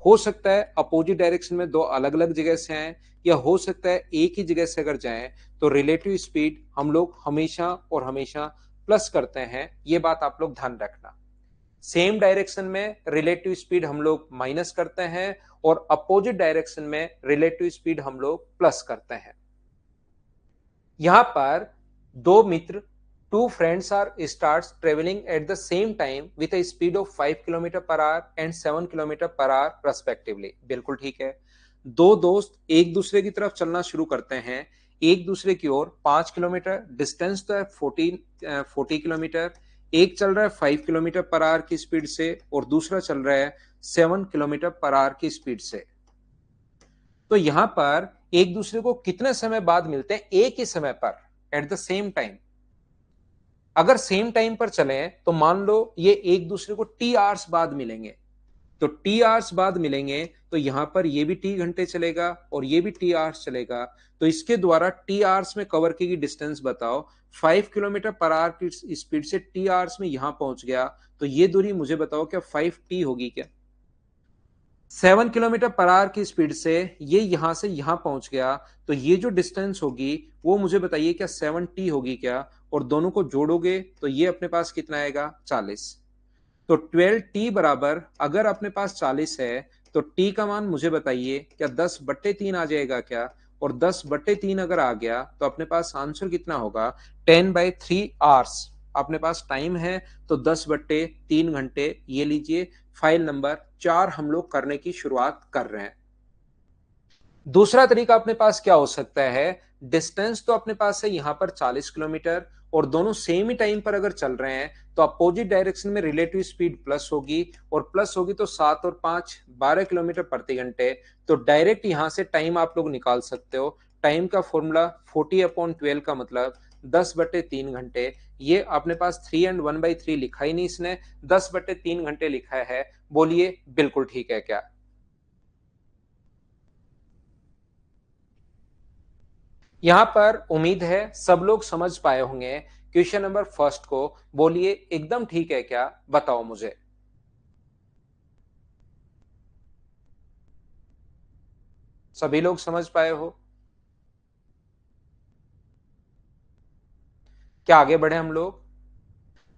हो सकता है अपोजिट डायरेक्शन में दो अलग अलग जगह से आए, या हो सकता है एक ही जगह से अगर जाएं, तो रिलेटिव स्पीड हम लोग हमेशा और हमेशा प्लस करते हैं। ये बात आप लोग ध्यान रखना। सेम डायरेक्शन में रिलेटिव स्पीड हम लोग माइनस करते हैं और अपोजिट डायरेक्शन में रिलेटिव स्पीड हम लोग प्लस करते हैं। यहां पर दो मित्र, two friends are starts travelling at the same time with a speed of 5 kilometre per hour and 7 kilometre per hour respectively. बिल्कुल ठीक है। दो दोस्त एक दूसरे की तरफ चलना शुरू करते हैं, एक दूसरे की ओर 5 किलोमीटर, डिस्टेंस तो है 40 किलोमीटर। एक चल रहा है 5 किलोमीटर पर आवर की स्पीड से और दूसरा चल रहा है 7 किलोमीटर पर आवर की स्पीड से। तो यहां पर एक दूसरे को कितने समय बाद मिलते हैं? एक ही समय पर, एट द सेम टाइम। अगर सेम टाइम पर चले तो मान लो ये एक दूसरे को टी आवर्स बाद मिलेंगे, तो टी आवर्स बाद मिलेंगे तो यहां पर ये भी टी घंटे चलेगा और ये भी टी आवर्स चलेगा। तो इसके द्वारा टी आवर्स में कवर की डिस्टेंस बताओ। 5 किलोमीटर पर आवर की स्पीड से टी आवर्स में यहां पहुंच गया, तो ये दूरी मुझे बताओ क्या 5t होगी क्या? 7 किलोमीटर पर आवर की स्पीड से ये यहां से यहां पहुंच गया, तो ये जो डिस्टेंस होगी वो मुझे बताइए क्या 7t होगी क्या? और दोनों को जोड़ोगे तो ये अपने पास कितना आएगा? 40। तो 12t बराबर, अगर अपने पास 40 है तो t का मान मुझे बताइए क्या 10/3 आ जाएगा क्या? और 10/3 अगर आ गया तो अपने पास आंसर कितना होगा? 10/3 आवर्स अपने पास टाइम है। तो 10/3 घंटे। ये लीजिए, फाइल नंबर 4 हम लोग करने की शुरुआत कर रहे हैं। दूसरा तरीका अपने पास क्या हो सकता है, डिस्टेंस तो अपने पास है यहां पर 40 किलोमीटर और दोनों सेम ही टाइम पर अगर चल रहे हैं तो अपोजिट डायरेक्शन में रिलेटिव स्पीड प्लस होगी और प्लस होगी तो 7 और 5 12 किलोमीटर प्रति घंटे। तो डायरेक्ट यहां से टाइम आप लोग निकाल सकते हो। टाइम का फॉर्मूला 40/12 का मतलब 10/3 घंटे। ये अपने पास 3 एंड 1/3 लिखा ही नहीं इसने, 10/3 घंटे लिखा है। बोलिए बिल्कुल ठीक है क्या? यहां पर उम्मीद है सब लोग समझ पाए होंगे क्वेश्चन नंबर फर्स्ट को। बोलिए एकदम ठीक है क्या, बताओ मुझे। सभी लोग समझ पाए हो? क्या आगे बढ़े हम लोग?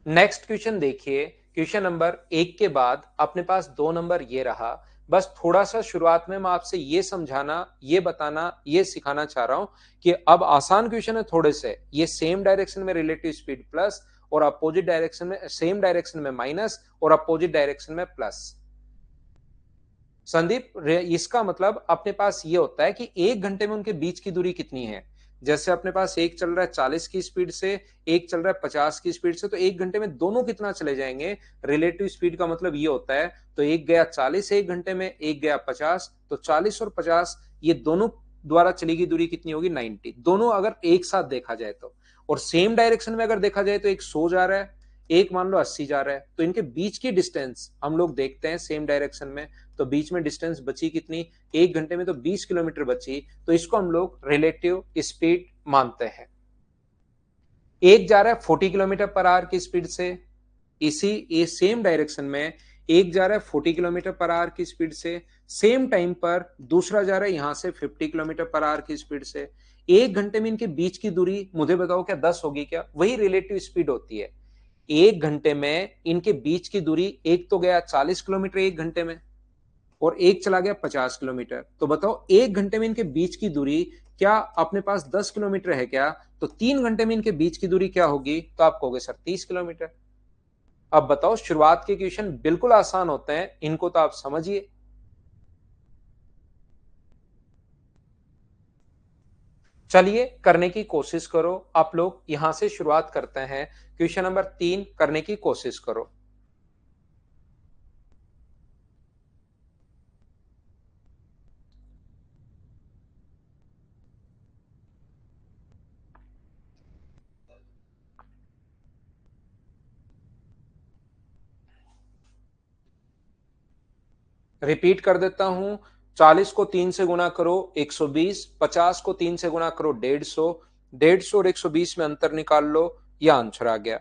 नेक्स्ट क्वेश्चन देखिए। क्वेश्चन नंबर एक के बाद अपने पास 2 नंबर ये रहा। बस थोड़ा सा शुरुआत में मैं आपसे ये समझाना, ये बताना, ये सिखाना चाह रहा हूं कि अब आसान क्वेश्चन है थोड़े से। ये सेम डायरेक्शन में रिलेटिव स्पीड प्लस और अपोजिट डायरेक्शन में, सेम डायरेक्शन में माइनस और अपोजिट डायरेक्शन में प्लस। संदीप, इसका मतलब अपने पास ये होता है कि 1 घंटे में उनके बीच की दूरी कितनी है। जैसे अपने पास एक चल रहा है 40 की स्पीड से, एक चल रहा है 50 की स्पीड से, तो 1 घंटे में दोनों कितना चले जाएंगे। रिलेटिव स्पीड का मतलब ये होता है, तो एक गया 40 1 घंटे में, एक गया 50, तो 40 और 50 ये दोनों द्वारा चली गई दूरी कितनी होगी, 90। दोनों अगर एक साथ देखा जाए तो, और सेम डायरेक्शन में अगर देखा जाए तो एक 100 जा रहा है, एक मान लो 80 जा रहा है, तो इनके बीच की डिस्टेंस हम लोग देखते हैं सेम डायरेक्शन में। तो बीच में डिस्टेंस बची कितनी, 1 घंटे में तो 20 किलोमीटर बची। तो इसको हम लोग रिलेटिव स्पीड मानते हैं। एक जा रहा है 40 किलोमीटर पर आवर की स्पीड से, इसी ये सेम डायरेक्शन में एक जा रहा है 40 किलोमीटर पर आवर की स्पीड से, सेम टाइम पर दूसरा जा रहा है यहां से 50 किलोमीटर पर आवर की स्पीड से। 1 घंटे में इनके बीच की दूरी मुझे बताओ क्या 10 होगी क्या? वही रिलेटिव स्पीड होती है। 1 घंटे में इनके बीच की दूरी, एक तो गया 40 किलोमीटर 1 घंटे में और एक चला गया 50 किलोमीटर। तो बताओ 1 घंटे में इनके बीच की दूरी क्या अपने पास 10 किलोमीटर है क्या? तो 3 घंटे में इनके बीच की दूरी क्या होगी? तो आप कहोगे सर 30 किलोमीटर। अब बताओ, शुरुआत के क्वेश्चन बिल्कुल आसान होते हैं, इनको तो आप समझिए। चलिए करने की कोशिश करो आप लोग। यहां से शुरुआत करते हैं। क्वेश्चन नंबर 3 करने की कोशिश करो। रिपीट कर देता हूं। 40 को 3 से गुणा करो 120, 50 को 3 से गुणा करो 150, 150 और 120 में अंतर निकाल लो, यह आंसर आ गया।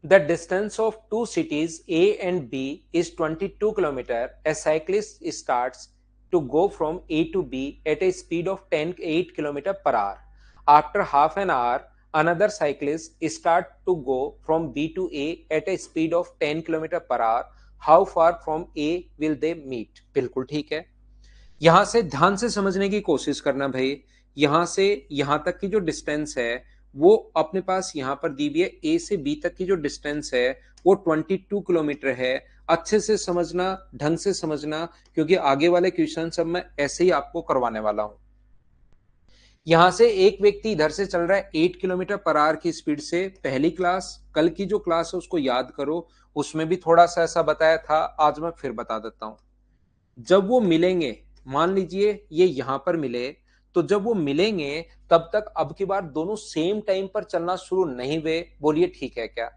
The distance of two cities A and B is 22 km. A cyclist starts to go from A to B at a speed of 8 km per hour. After half an hour, another cyclist starts to go from B to A at a speed of 10 km per hour. How far from A will they meet? बिल्कुल ठीक है। यहां से ध्यान से समझने की कोशिश करना भाई। यहां से यहां तक की जो डिस्टेंस है वो अपने पास यहां पर दी हुई है। ए से बी तक की जो डिस्टेंस है वो 22 किलोमीटर है। अच्छे से समझना, ढंग से समझना, क्योंकि आगे वाले क्वेश्चन सब मैं ऐसे ही आपको करवाने वाला हूं। यहां से एक व्यक्ति इधर से चल रहा है 8 किलोमीटर पर आवर की स्पीड से। पहली क्लास, कल की जो क्लास है उसको याद करो, उसमें भी थोड़ा सा ऐसा बताया था, आज मैं फिर बता देता हूं। जब वो मिलेंगे, मान लीजिए ये यहां पर मिले, तो जब वो मिलेंगे तब तक अब की बार दोनों सेम टाइम पर चलना शुरू नहीं हुए। बोलिए ठीक है क्या?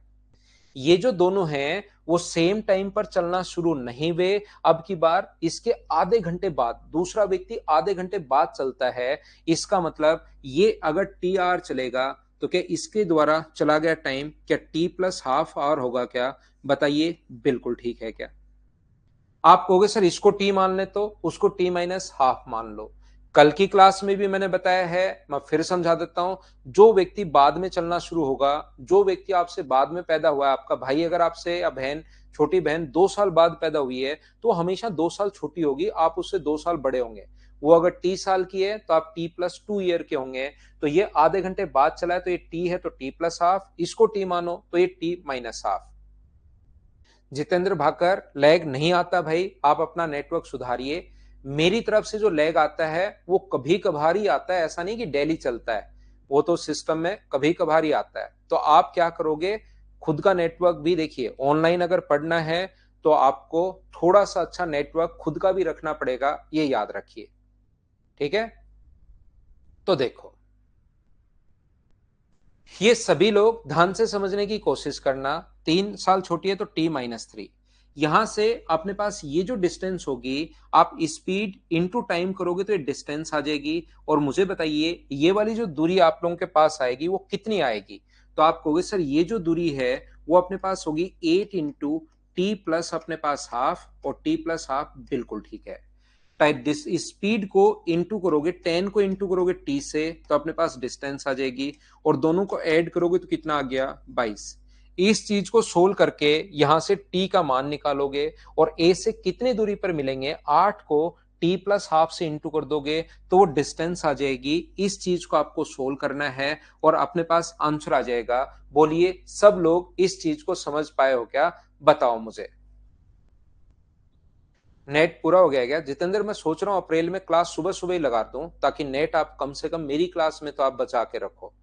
ये जो दोनों हैं वो सेम टाइम पर चलना शुरू नहीं हुए। अब की बार इसके आधे घंटे बाद दूसरा व्यक्ति आधे घंटे बाद चलता है। इसका मतलब ये अगर टी आर चलेगा तो क्या इसके द्वारा चला गया टाइम क्या टी प्लस हाफ आवर होगा क्या? बताइए बिल्कुल ठीक है क्या? आप कहोगे सर इसको टी मान ले तो उसको टी माइनस हाफ मान लो। कल की क्लास में भी मैंने बताया है, मैं फिर समझा देता हूं। जो व्यक्ति बाद में चलना शुरू होगा, जो व्यक्ति आपसे बाद में पैदा हुआ है, आपका भाई अगर आपसे या बहन, छोटी बहन 2 साल बाद पैदा हुई है, तो हमेशा 2 साल छोटी होगी, आप उससे 2 साल बड़े होंगे। वो अगर T साल की है तो आप T+2 ईयर के होंगे। तो ये आधे घंटे बाद चला है तो ये T है तो T+हाफ, इसको T मानो तो ये T-हाफ। जितेंद्र भाकर, लैग नहीं आता भाई, आप अपना नेटवर्क सुधारिए। मेरी तरफ से जो लैग आता है वो कभी कभार ही आता है, ऐसा नहीं कि डेली चलता है। वो तो सिस्टम में कभी कभार ही आता है। तो आप क्या करोगे, खुद का नेटवर्क भी देखिए। ऑनलाइन अगर पढ़ना है तो आपको थोड़ा सा अच्छा नेटवर्क खुद का भी रखना पड़ेगा, ये याद रखिए। ठीक है, तो देखो, ये सभी लोग ध्यान से समझने की कोशिश करना। 3 साल छोटी है तो T-3। यहां से अपने पास ये जो डिस्टेंस होगी, आप स्पीड इनटू टाइम करोगे तो ये डिस्टेंस आ जाएगी। और मुझे बताइए ये वाली जो दूरी आप लोगों के पास आएगी वो कितनी आएगी। तो आप कहोगे सर ये जो दूरी है वो अपने पास होगी 8 × T+ अपने पास हाफ, और T+हाफ बिल्कुल ठीक है। टाइप स्पीड को इंटू करोगे, 10 को इंटू करोगे T से, तो अपने पास डिस्टेंस आ जाएगी। और दोनों को ऐड करोगे तो कितना आ गया, 22। इस चीज को सोल्व करके यहां से T का मान निकालोगे, और A से कितनी दूरी पर मिलेंगे, 8 को T+हाफ से इंटू कर दोगे तो वो डिस्टेंस आ जाएगी। इस चीज को आपको सोल्व करना है और अपने पास आंसर आ जाएगा। बोलिए सब लोग इस चीज को समझ पाए हो क्या, बताओ मुझे। नेट पूरा हो गया क्या जितेंद्र? मैं सोच रहा हूं अप्रैल में क्लास सुबह सुबह ही लगा दूं, ताकि नेट आप कम से कम मेरी क्लास में तो आप बचा के रखो।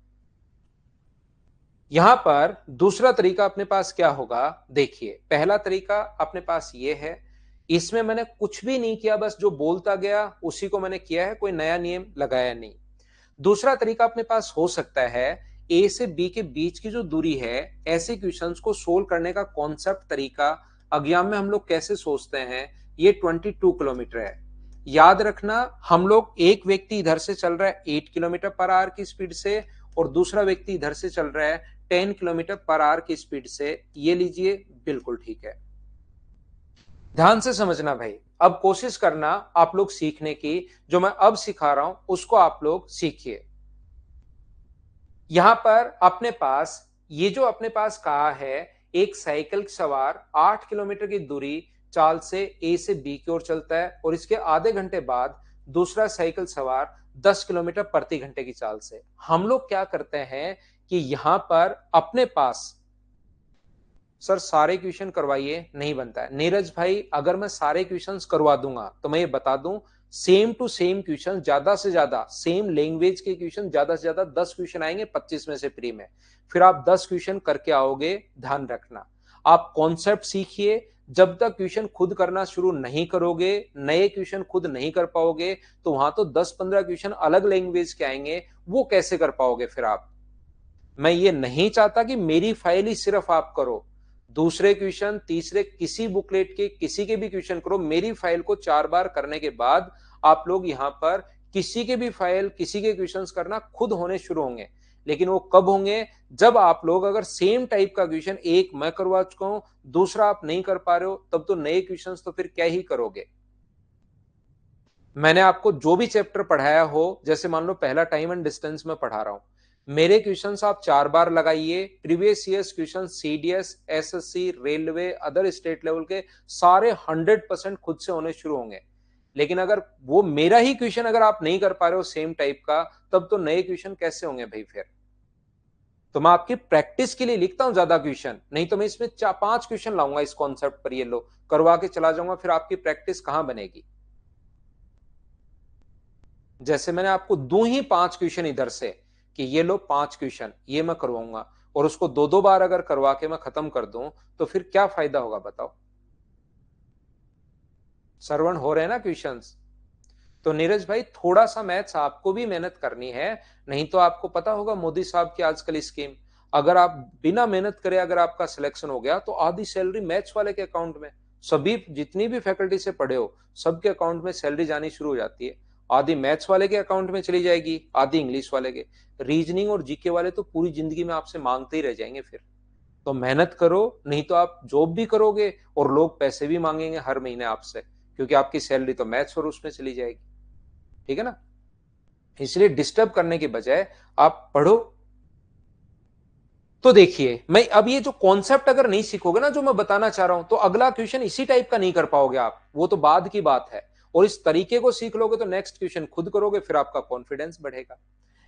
यहां पर दूसरा तरीका अपने पास क्या होगा, देखिए। पहला तरीका अपने पास ये है, इसमें मैंने कुछ भी नहीं किया, बस जो बोलता गया उसी को मैंने किया है, कोई नया नियम लगाया नहीं। दूसरा तरीका अपने पास हो सकता है, ए से बी के बीच की जो दूरी है, ऐसे क्वेश्चंस को सोल्व करने का कॉन्सेप्ट तरीका एग्जाम में हम लोग कैसे सोचते हैं। ये 22 किलोमीटर है। याद रखना, हम लोग, एक व्यक्ति इधर से चल रहा है 8 किलोमीटर पर आवर की स्पीड से, और दूसरा व्यक्ति इधर से चल रहा है 10 किलोमीटर पर आवर की स्पीड से। ये लीजिए, बिल्कुल ठीक है। ध्यान से समझना भाई। अब कोशिश करना आप लोग सीखने की, जो मैं अब सिखा रहा हूं उसको आप लोग सीखिए। यहां पर अपने पास, ये जो अपने पास कहा है, एक साइकिल सवार 8 किलोमीटर की दूरी चाल से ए से बी की ओर चलता है, और इसके आधे घंटे बाद दूसरा साइकिल सवार 10 किलोमीटर प्रति घंटे की चाल से। हम लोग क्या करते हैं कि यहां पर अपने पास, सर सारे क्वेश्चन करवाइए, नहीं बनता है नीरज भाई। अगर मैं सारे क्वेश्चंस करवा दूंगा तो मैं ये बता दूं, सेम टू सेम क्वेश्चन, ज्यादा से ज्यादा सेम लैंग्वेज के क्वेश्चन, ज्यादा से ज्यादा 10 क्वेश्चन आएंगे 25 में से प्री में। फिर आप 10 क्वेश्चन करके आओगे। ध्यान रखना, आप कॉन्सेप्ट सीखिए। जब तक क्वेश्चन खुद करना शुरू नहीं करोगे, नए क्वेश्चन खुद नहीं कर पाओगे, तो वहां तो 10-15 क्वेश्चन अलग लैंग्वेज के आएंगे, वो कैसे कर पाओगे फिर आप। मैं ये नहीं चाहता कि मेरी फाइल ही सिर्फ आप करो, दूसरे क्वेश्चन, तीसरे, किसी बुकलेट के किसी के भी क्वेश्चन करो। मेरी फाइल को 4 बार करने के बाद आप लोग यहां पर किसी के भी फाइल, किसी के क्वेश्चंस करना खुद होने शुरू होंगे। लेकिन वो कब होंगे, जब आप लोग अगर सेम टाइप का क्वेश्चन एक मैं करवा चुका हूं, दूसरा आप नहीं कर पा रहे हो, तब तो नए क्वेश्चंस तो फिर क्या ही करोगे। मैंने आपको जो भी चैप्टर पढ़ाया हो, जैसे मान लो पहला टाइम एंड डिस्टेंस में पढ़ा रहा हूं, मेरे क्वेश्चंस आप 4 बार लगाइए। Previous years question, CDS, SSC, railway, other state level के सारे 100% खुद से होने शुरू होंगे। लेकिन अगर वो मेरा ही क्वेश्चन अगर आप नहीं कर पा रहे हो सेम टाइप का, तब तो नए क्वेश्चन कैसे होंगे भाई फिर। तो मैं आपकी प्रैक्टिस के लिए लिखता हूं ज्यादा क्वेश्चन, नहीं तो मैं इसमें 4-5 क्वेश्चन लाऊंगा इस कॉन्सेप्ट पर, ये लो करवा के चला जाऊंगा, फिर आपकी प्रैक्टिस कहां बनेगी। जैसे मैंने आपको दूं ही 5 क्वेश्चन इधर से, कि ये लो 5 क्वेश्चन ये मैं करवाऊंगा, और उसको 2-2 बार अगर करवा के मैं खत्म कर दूं, तो फिर क्या फायदा होगा बताओ। श्रवण हो रहे हैं ना क्वेश्चंस? तो नीरज भाई, थोड़ा सा मैथ्स आपको भी मेहनत करनी है। नहीं तो आपको पता होगा मोदी साहब की आजकल स्कीम, अगर आप बिना मेहनत करे अगर आपका सिलेक्शन हो गया, तो आधी सैलरी मैथ्स वाले के अकाउंट में, सभी जितनी भी फैकल्टी से पढ़े हो सबके अकाउंट में सैलरी जानी शुरू हो जाती है। आधी मैथ्स वाले के अकाउंट में चली जाएगी, आधी इंग्लिश वाले के। रीजनिंग और जीके वाले तो पूरी जिंदगी में आपसे मांगते ही रह जाएंगे फिर। तो मेहनत करो, नहीं तो आप जॉब भी करोगे और लोग पैसे भी मांगेंगे हर महीने आपसे, क्योंकि आपकी सैलरी तो मैथ्स और उसमें चली जाएगी। ठीक है ना? इसलिए डिस्टर्ब करने के बजाय आप पढ़ो। तो देखिए, मैं अब ये जो कॉन्सेप्ट अगर नहीं सीखोगे ना, जो मैं बताना चाह रहा हूं, तो अगला क्वेश्चन इसी टाइप का नहीं कर पाओगे आप, वो तो बाद की बात है। और इस तरीके को सीख लोगे तो नेक्स्ट क्वेश्चन खुद करोगे, फिर आपका कॉन्फिडेंस बढ़ेगा।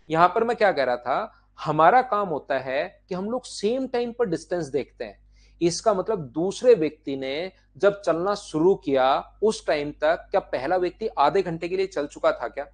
यहां पर मैं क्या कह रहा था, हमारा काम होता है कि हम लोग सेम टाइम पर डिस्टेंस देखते हैं। इसका मतलब दूसरे व्यक्ति ने जब चलना शुरू किया उस टाइम तक क्या पहला व्यक्ति आधे घंटे के लिए चल चुका था क्या?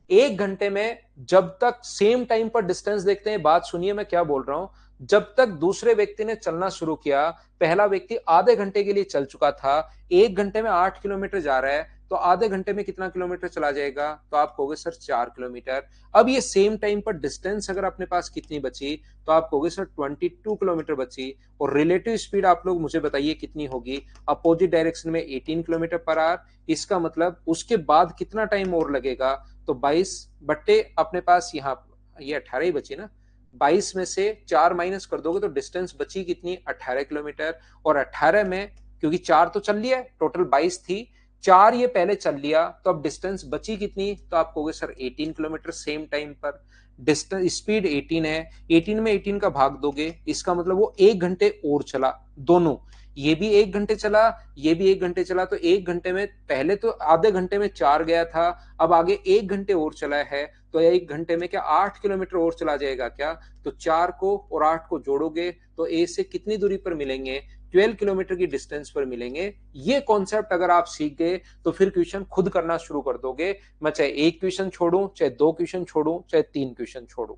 1 घंटे में जब तक सेम टाइम पर डिस्टेंस देखते हैं, बात सुनिए मैं क्या बोल रहा हूं, जब तक दूसरे व्यक्ति ने चलना शुरू किया, पहला व्यक्ति आधे घंटे के लिए चल चुका था। 1 घंटे में 8 किलोमीटर जा रहा है, तो आधे घंटे में कितना किलोमीटर चला जाएगा? तो आप कहोगे सर 4 किलोमीटर। अब ये सेम टाइम पर डिस्टेंस अगर अपने पास कितनी बची, तो आप कहोगे सर 22 किलोमीटर बची। और रिलेटिव स्पीड आप लोग मुझे बताइए कितनी होगी? अपोजिट डायरेक्शन में 18 किलोमीटर पर आवर। इसका मतलब उसके बाद कितना टाइम और लगेगा? तो 22 बट्टे अपने पास यहाँ ये 18 ही बची ना, 22 में से 4 माइनस कर दोगे तो डिस्टेंस बची कितनी? 18 किलोमीटर। और 18 में क्योंकि 4 तो चल लिया, टोटल 22 थी, 4 ये पहले चल लिया, तो अब डिस्टेंस बची कितनी? तो आप कहोगे सर 18 किलोमीटर सेम टाइम पर। डिस्टेंस स्पीड 18 है, 18 में 18 का भाग दोगे, इसका मतलब वो 1 घंटे और चला। दोनों, ये भी 1 घंटे चला, ये भी 1 घंटे चला, तो 1 घंटे में पहले तो आधे घंटे में 4 गया था, अब आगे 1 घंटे और चला है, तो 1 घंटे में क्या 8 किलोमीटर और चला जाएगा क्या? तो 4 को और 8 को जोड़ोगे तो ए से कितनी दूरी पर मिलेंगे? 12 किलोमीटर की डिस्टेंस पर मिलेंगे। ये कॉन्सेप्ट अगर आप सीख गए तो फिर क्वेश्चन खुद करना शुरू कर दोगे। मैं चाहे एक क्वेश्चन छोड़ू, चाहे 2 क्वेश्चन छोड़ू, चाहे 3 क्वेश्चन छोड़ू।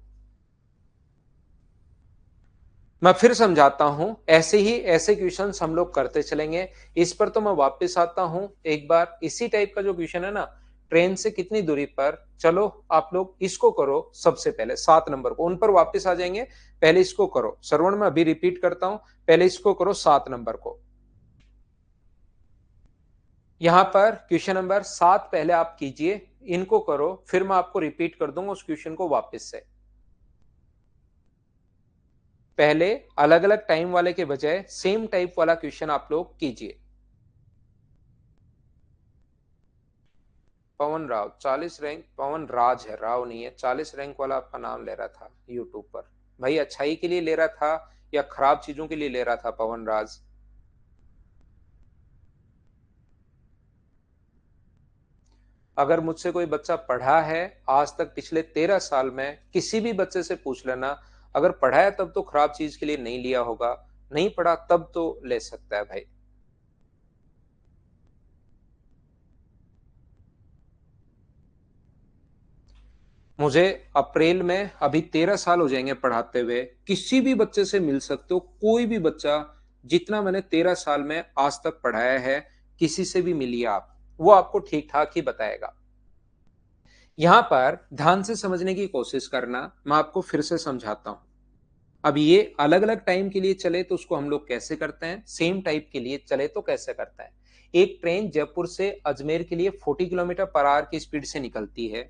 मैं फिर समझाता हूं, ऐसे ही ऐसे क्वेश्चंस हम लोग करते चलेंगे। इस पर तो मैं वापस आता हूं एक बार। इसी टाइप का जो क्वेश्चन है ना, ट्रेन से कितनी दूरी पर, चलो आप लोग इसको करो सबसे पहले 7 नंबर को, उन पर वापस आ जाएंगे। पहले इसको करो श्रवण, मैं अभी रिपीट करता हूं, पहले इसको करो 7 नंबर को। यहां पर क्वेश्चन नंबर 7 पहले आप कीजिए, इनको करो, फिर मैं आपको रिपीट कर दूंगा उस क्वेश्चन को वापस से। पहले अलग अलग टाइम वाले के बजाय सेम टाइप वाला क्वेश्चन आप लोग कीजिए। पवन राव 40 रैंक, पवन राज है, राव नहीं है। 40 रैंक वाला आपका नाम ले रहा था यूट्यूब पर। भाई अच्छाई के लिए ले रहा था या खराब चीजों के लिए ले रहा था पवन राज? अगर मुझसे कोई बच्चा पढ़ा है आज तक पिछले 13 साल में, किसी भी बच्चे से पूछ लेना, अगर पढ़ा है तब तो खराब चीज के लिए नहीं लिया होगा, नहीं पढ़ा तब तो ले सकता है भाई। मुझे अप्रैल में अभी 13 साल हो जाएंगे पढ़ाते हुए, किसी भी बच्चे से मिल सकते हो, कोई भी बच्चा, जितना मैंने 13 साल में आज तक पढ़ाया है, किसी से भी मिलिए आप, वो आपको ठीक ठाक ही बताएगा। यहां पर ध्यान से समझने की कोशिश करना, मैं आपको फिर से समझाता हूं। अब ये अलग अलग टाइम के लिए चले तो उसको हम लोग कैसे करते हैं, सेम टाइप के लिए चले तो कैसे करते हैं। एक ट्रेन जयपुर से अजमेर के लिए 40 किलोमीटर पर आवर की स्पीड से निकलती है।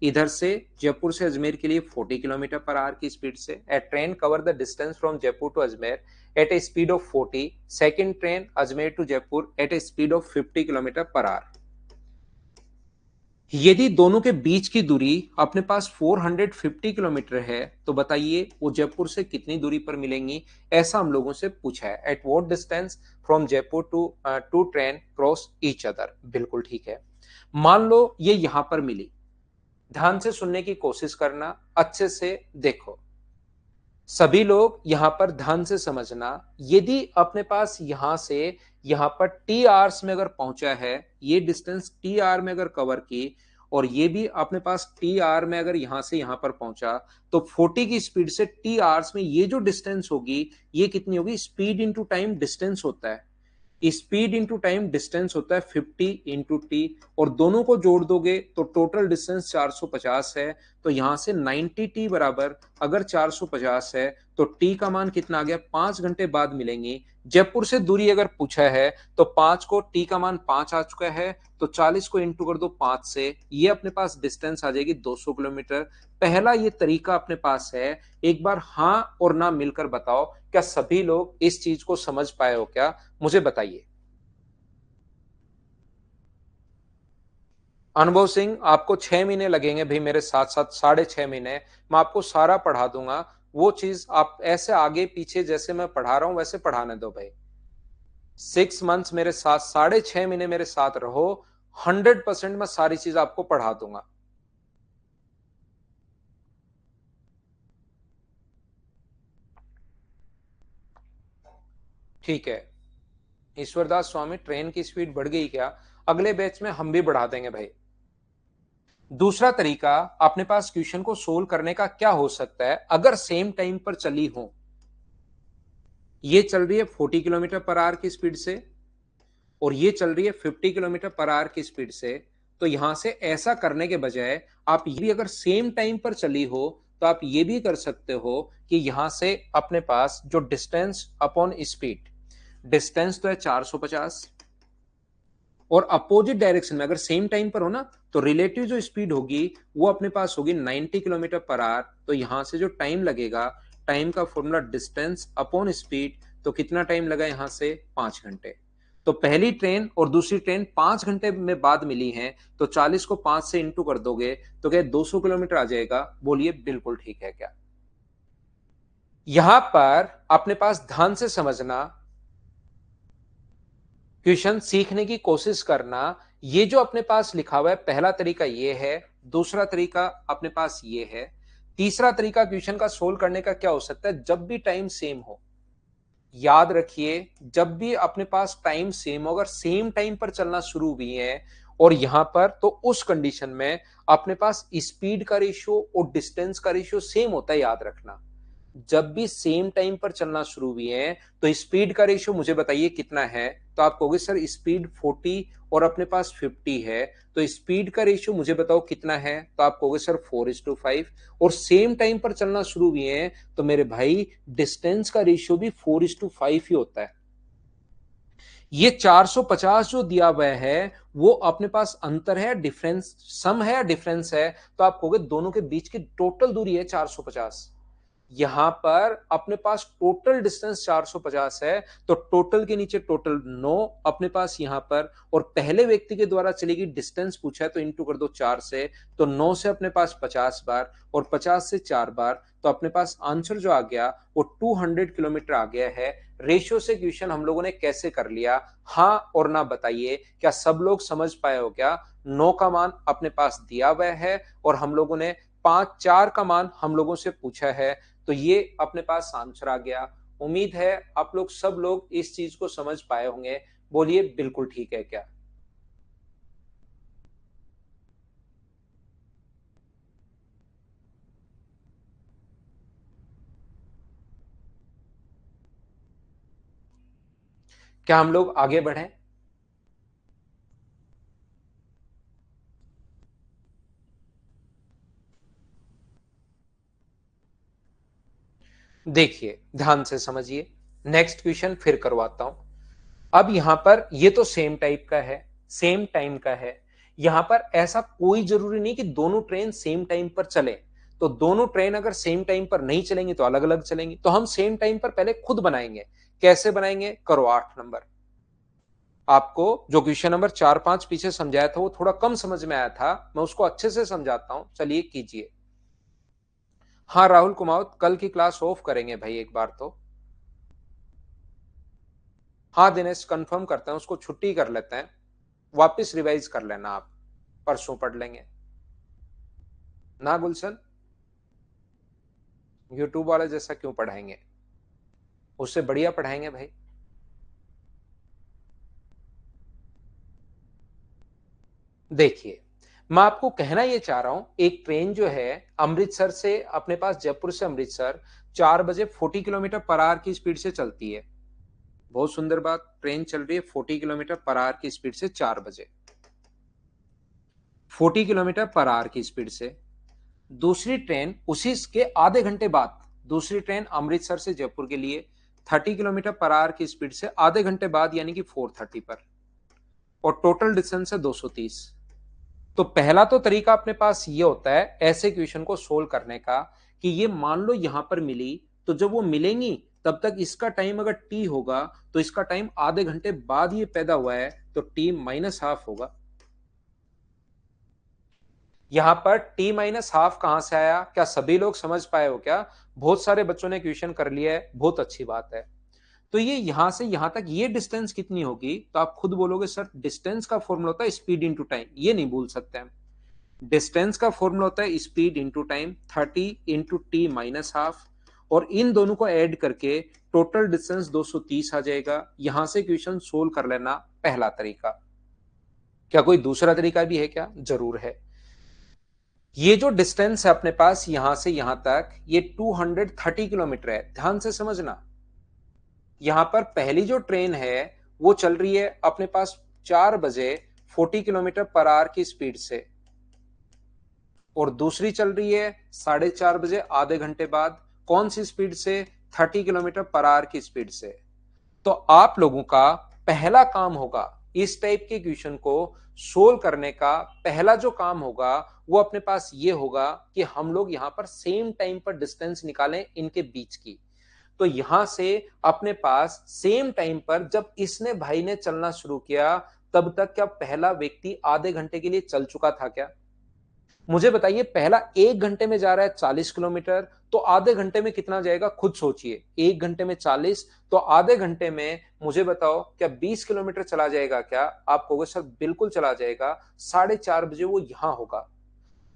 इधर से जयपुर से अजमेर के लिए 40 किलोमीटर पर आवर की स्पीड से। A train cover the distance from Jaipur to Ajmer at a speed of 40। Second train Ajmer to Jaipur at a speed of 50 kilometre per hour. यदि दोनों के बीच की दूरी अपने पास 450 किलोमीटर है, तो बताइए वो जयपुर से कितनी दूरी पर मिलेंगी? ऐसा हम लोगों से पूछा है। At what distance from Jaipur two train cross each other. बिल्कुल ठीक है। मान लो ये यहां पर मिली, ध्यान से सुनने की कोशिश करना, अच्छे से देखो सभी लोग, यहां पर ध्यान से समझना। यदि अपने पास यहां से यहां पर टी आवर्स में अगर पहुंचा है, ये डिस्टेंस टी आर में अगर कवर की, और ये भी अपने पास टी आर में अगर यहां से यहां पर पहुंचा, तो 40 की स्पीड से टी आवर्स में ये जो डिस्टेंस होगी, ये कितनी होगी? स्पीड इंटू टाइम डिस्टेंस होता है, स्पीड इंटू टाइम डिस्टेंस होता है 50 × टी, और दोनों को जोड़ दोगे तो टोटल डिस्टेंस 450 है। तो यहां से 90 टी बराबर, अगर 450 है तो टी का मान कितना आ गया? 5 घंटे बाद मिलेंगी। जयपुर से दूरी अगर पूछा है तो 5 को, टी का मान 5 आ चुका है, तो 40 को इंटू कर दो 5 से, ये अपने पास डिस्टेंस आ जाएगी 200 किलोमीटर। पहला ये तरीका अपने पास है। एक बार हां और ना मिलकर बताओ, क्या सभी लोग इस चीज को समझ पाए हो क्या? मुझे बताइए। अनुभव सिंह, आपको 6 महीने लगेंगे भाई मेरे साथ साथ, 6.5 महीने मैं आपको सारा पढ़ा दूंगा। वो चीज आप ऐसे आगे पीछे जैसे मैं पढ़ा रहा हूं वैसे पढ़ाने दो भाई। 6 मंथ्स मेरे साथ, 6.5 महीने मेरे साथ रहो, 100% मैं सारी चीज आपको पढ़ा दूंगा। ठीक है। ईश्वरदास स्वामी, ट्रेन की स्पीड बढ़ गई क्या? अगले बैच में हम भी बढ़ा देंगे भाई। दूसरा तरीका अपने पास क्वेश्चन को सोल्व करने का क्या हो सकता है अगर सेम टाइम पर चली हो। ये चल रही है 40 किलोमीटर पर आवर की स्पीड से और ये चल रही है 50 किलोमीटर पर आवर की स्पीड से। तो यहां से ऐसा करने के बजाय आप ये भी अगर सेम टाइम पर चली हो तो आप ये भी कर सकते हो कि यहां से अपने पास जो डिस्टेंस अपॉन स्पीड, डिस्टेंस तो है 450 और अपोजिट डायरेक्शन में अगर सेम टाइम पर हो ना तो रिलेटिव जो स्पीड होगी वो अपने पास होगी 90 किलोमीटर पर आवर। तो यहां से जो टाइम लगेगा, टाइम का फॉर्मूला डिस्टेंस अपॉन स्पीड, तो कितना टाइम लगा यहां से 5 घंटे। तो पहली ट्रेन और दूसरी ट्रेन 5 घंटे में बाद मिली है, तो 40 को 5 से इंटू कर दोगे तो क्या 200 किलोमीटर आ जाएगा? बोलिए बिल्कुल ठीक है क्या? यहां पर अपने पास ध्यान से समझना, क्वेश्चन सीखने की कोशिश करना। ये जो अपने पास लिखा हुआ है पहला तरीका ये है, दूसरा तरीका अपने पास ये है, तीसरा तरीका क्वेश्चन का सोल्व करने का क्या हो सकता है? जब भी टाइम सेम हो, याद रखिए, जब भी अपने पास टाइम सेम हो, अगर सेम टाइम पर चलना शुरू हुई है और यहां पर, तो उस कंडीशन में अपने पास स्पीड का रेशियो और डिस्टेंस का रेशियो सेम होता है, याद रखना। जब भी सेम टाइम पर चलना शुरू हुई है तो स्पीड का रेशियो मुझे बताइए कितना है? तो आप कहोगे सर स्पीड 40 और अपने पास 50 है, तो स्पीड का रेशियो मुझे बताओ कितना है? तो आप कहोगे सर 4:5। और सेम टाइम पर चलना शुरू हुई है तो मेरे भाई डिस्टेंस का रेशियो भी 4:5 ही होता है। ये 450 जो दिया हुआ है वो अपने पास अंतर है, डिफरेंस, सम है या डिफरेंस है? तो आप कहोगे दोनों के बीच की टोटल दूरी है 450। यहां पर अपने पास टोटल डिस्टेंस 450 है, तो टोटल के नीचे टोटल 9 अपने पास यहां पर, और पहले व्यक्ति के द्वारा चलेगी डिस्टेंस पूछा है तो इंटू कर दो 4 से, तो 9 से अपने पास 50 बार और 50 से 4 बार, तो अपने पास आंसर जो आ गया वो 200 किलोमीटर आ गया है। रेशियो से क्वेश्चन हम लोगों ने कैसे कर लिया? हाँ और ना बताइए, क्या सब लोग समझ पाए हो क्या? 9 का मान अपने पास दिया हुआ है और हम लोगों ने 4 का मान हम लोगों से पूछा है, तो ये अपने पास आंसर आ गया। उम्मीद है आप लोग सब लोग इस चीज को समझ पाए होंगे। बोलिए बिल्कुल ठीक है क्या? क्या हम लोग आगे बढ़े? देखिए ध्यान से समझिए, नेक्स्ट क्वेश्चन फिर करवाता हूं। अब यहां पर ये तो सेम टाइप का है, सेम टाइम का है। यहां पर ऐसा कोई जरूरी नहीं कि दोनों ट्रेन सेम टाइम पर चले। तो दोनों ट्रेन अगर सेम टाइम पर नहीं चलेंगी तो अलग अलग चलेंगी, तो हम सेम टाइम पर पहले खुद बनाएंगे। कैसे बनाएंगे? करो 8 नंबर। आपको जो क्वेश्चन नंबर 4-5 पीछे समझाया था वो थोड़ा कम समझ में आया था, मैं उसको अच्छे से समझाता हूं, चलिए कीजिए। हाँ राहुल कुमार, कल की क्लास ऑफ करेंगे भाई एक बार तो। हाँ दिनेश, कंफर्म करते हैं, उसको छुट्टी कर लेते हैं, वापस रिवाइज कर लेना आप, परसों पढ़ लेंगे ना गुलशन। यूट्यूब वाले जैसा क्यों पढ़ाएंगे? उससे बढ़िया पढ़ाएंगे भाई। देखिए मैं आपको कहना यह चाह रहा हूं, एक ट्रेन जो है अमृतसर से अपने पास, जयपुर से अमृतसर 4 बजे 40 किलोमीटर पर आवर की स्पीड से चलती है। बहुत सुंदर बात, ट्रेन चल रही है 40 किलोमीटर पर आवर की स्पीड से 4 बजे, 40 किलोमीटर पर आवर की स्पीड से। दूसरी ट्रेन उसी के आधे घंटे बाद, दूसरी ट्रेन अमृतसर से जयपुर के लिए 30 किलोमीटर पर आवर की स्पीड से आधे घंटे बाद यानी कि 4:30 पर, और टोटल डिस्टेंस है 230। तो पहला तो तरीका अपने पास ये होता है ऐसे क्वेश्चन को सोल्व करने का कि ये मान लो यहां पर मिली, तो जब वो मिलेंगी तब तक इसका टाइम अगर टी होगा तो इसका टाइम आधे घंटे बाद ये पैदा हुआ है, तो टी -1/2 होगा। यहां पर t माइनस हाफ कहां से आया, क्या सभी लोग समझ पाए हो क्या? बहुत सारे बच्चों ने क्वेश्चन कर लिया है, बहुत अच्छी बात है। तो ये यहां से यहां तक ये डिस्टेंस कितनी होगी, तो आप खुद बोलोगे सर डिस्टेंस का फॉर्मूला होता है स्पीड इंटू टाइम, ये नहीं भूल सकते हम। डिस्टेंस का फॉर्मूला होता है speed into time, 30 into T minus half, और इन दोनों को ऐड करके टोटल डिस्टेंस 230 आ जाएगा। यहां से क्वेश्चन सोल्व कर लेना पहला तरीका। क्या कोई दूसरा तरीका भी है क्या? जरूर है। ये जो डिस्टेंस है अपने पास यहां से यहां तक, ये 230 किलोमीटर है। ध्यान से समझना, यहां पर पहली जो ट्रेन है वो चल रही है अपने पास 4 बजे 40 किलोमीटर पर आवर की स्पीड से, और दूसरी चल रही है 4:30 बजे आधे घंटे बाद, कौन सी स्पीड से? 30 किलोमीटर पर आवर की स्पीड से। तो आप लोगों का पहला काम होगा इस टाइप के क्वेश्चन को सोल्व करने का, पहला जो काम होगा वो अपने पास ये होगा कि हम लोग यहां पर सेम टाइम पर डिस्टेंस निकालें इनके बीच की। तो यहां से अपने पास सेम टाइम पर जब इसने भाई ने चलना शुरू किया, तब तक क्या पहला व्यक्ति आधे घंटे के लिए चल चुका था क्या? मुझे बताइए, पहला 1 घंटे में जा रहा है 40 किलोमीटर, तो आधे घंटे में कितना जाएगा खुद सोचिए। 1 घंटे में 40, तो आधे घंटे में मुझे बताओ क्या 20 किलोमीटर चला जाएगा क्या? आप कहोगे सर बिल्कुल चला जाएगा। 4:30 बजे वो यहां होगा,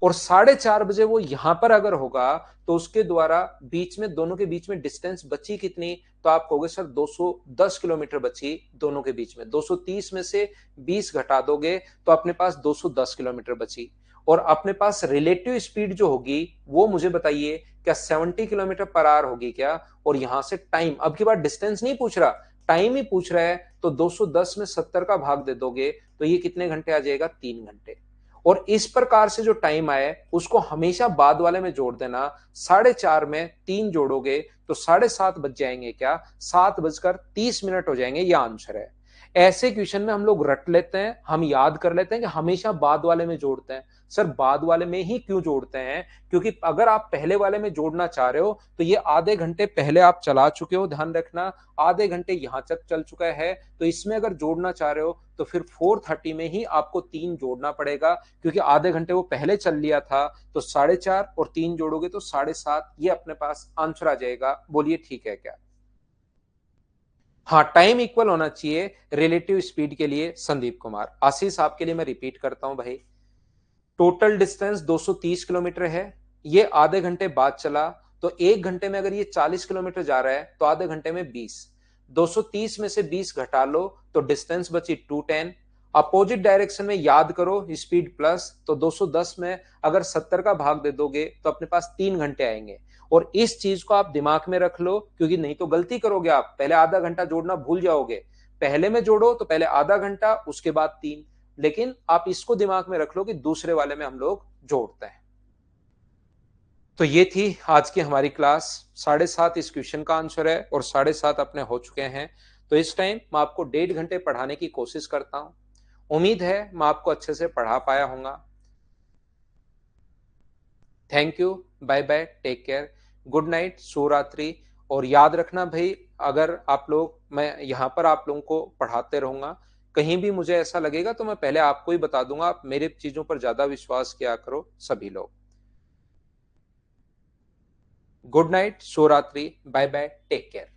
और 4:30 बजे वो यहां पर अगर होगा तो उसके द्वारा बीच में, दोनों के बीच में डिस्टेंस बची कितनी? तो आप कहोगे सर 210 किलोमीटर बची दोनों के बीच में। 230 में से 20 घटा दोगे तो अपने पास 210 किलोमीटर बची। और अपने पास रिलेटिव स्पीड जो होगी वो मुझे बताइए, क्या 70 किलोमीटर पर आवर होगी क्या? और यहां से टाइम, अब की बार डिस्टेंस नहीं पूछ रहा, टाइम ही पूछ रहा है। तो 210 में 70 का भाग दे दोगे तो ये कितने घंटे आ जाएगा? 3 घंटे। और इस प्रकार से जो टाइम आए उसको हमेशा बाद वाले में जोड़ देना। 4:30 में 3 जोड़ोगे तो 7:30 बज जाएंगे क्या? 7:30 हो जाएंगे, यह आंसर है। ऐसे क्वेश्चन में हम लोग रट लेते हैं, हम याद कर लेते हैं कि हमेशा बाद वाले में जोड़ते हैं। सर बाद वाले में ही क्यों जोड़ते हैं? क्योंकि अगर आप पहले वाले में जोड़ना चाह रहे हो तो ये आधे घंटे पहले आप चला चुके हो, ध्यान रखना। आधे घंटे यहां तक चल चुका है, तो इसमें अगर जोड़ना चाह रहे हो तो फिर 4:30 में ही आपको 3 जोड़ना पड़ेगा, क्योंकि आधे घंटे वो पहले चल लिया था। तो 4:30 और 3 जोड़ोगे तो 7:30, ये अपने पास आंसर आ जाएगा। बोलिए ठीक है क्या? हाँ, टाइम इक्वल होना चाहिए रिलेटिव स्पीड के लिए। संदीप कुमार, आशीष आपके लिए मैं रिपीट करता हूं भाई। टोटल डिस्टेंस 230 किलोमीटर है, ये आधे घंटे बाद चला, तो 1 घंटे में अगर ये 40 किलोमीटर जा रहा है तो आधे घंटे में 20। 230 में से 20 घटा लो तो डिस्टेंस बची 210। अपोजिट डायरेक्शन में याद करो स्पीड प्लस, तो 210 में अगर 70 का भाग दे दोगे तो अपने पास 3 घंटे आएंगे। और इस चीज को आप दिमाग में रख लो, क्योंकि नहीं तो गलती करोगे आप, पहले आधा घंटा जोड़ना भूल जाओगे। पहले में जोड़ो तो पहले आधा घंटा, उसके बाद 3। लेकिन आप इसको दिमाग में रख लो कि दूसरे वाले में हम लोग जोड़ते हैं। तो ये थी आज की हमारी क्लास। 7:30 इस क्वेश्चन का आंसर है, और 7:30 अपने हो चुके हैं। तो इस टाइम मैं आपको 1.5 घंटे पढ़ाने की कोशिश करता हूं। उम्मीद है मैं आपको अच्छे से पढ़ा पाया हूंगा। Thank you, bye bye, take care, good night, शुभ रात्रि। और याद रखना भाई, अगर आप लोग, मैं यहाँ पर आप लोगों को पढ़ाते रहूंगा, कहीं भी मुझे ऐसा लगेगा तो मैं पहले आपको ही बता दूंगा। आप मेरे चीजों पर ज्यादा विश्वास किया करो सभी लोग। गुड नाइट, शुभ रात्रि, बाय बाय, टेक केयर।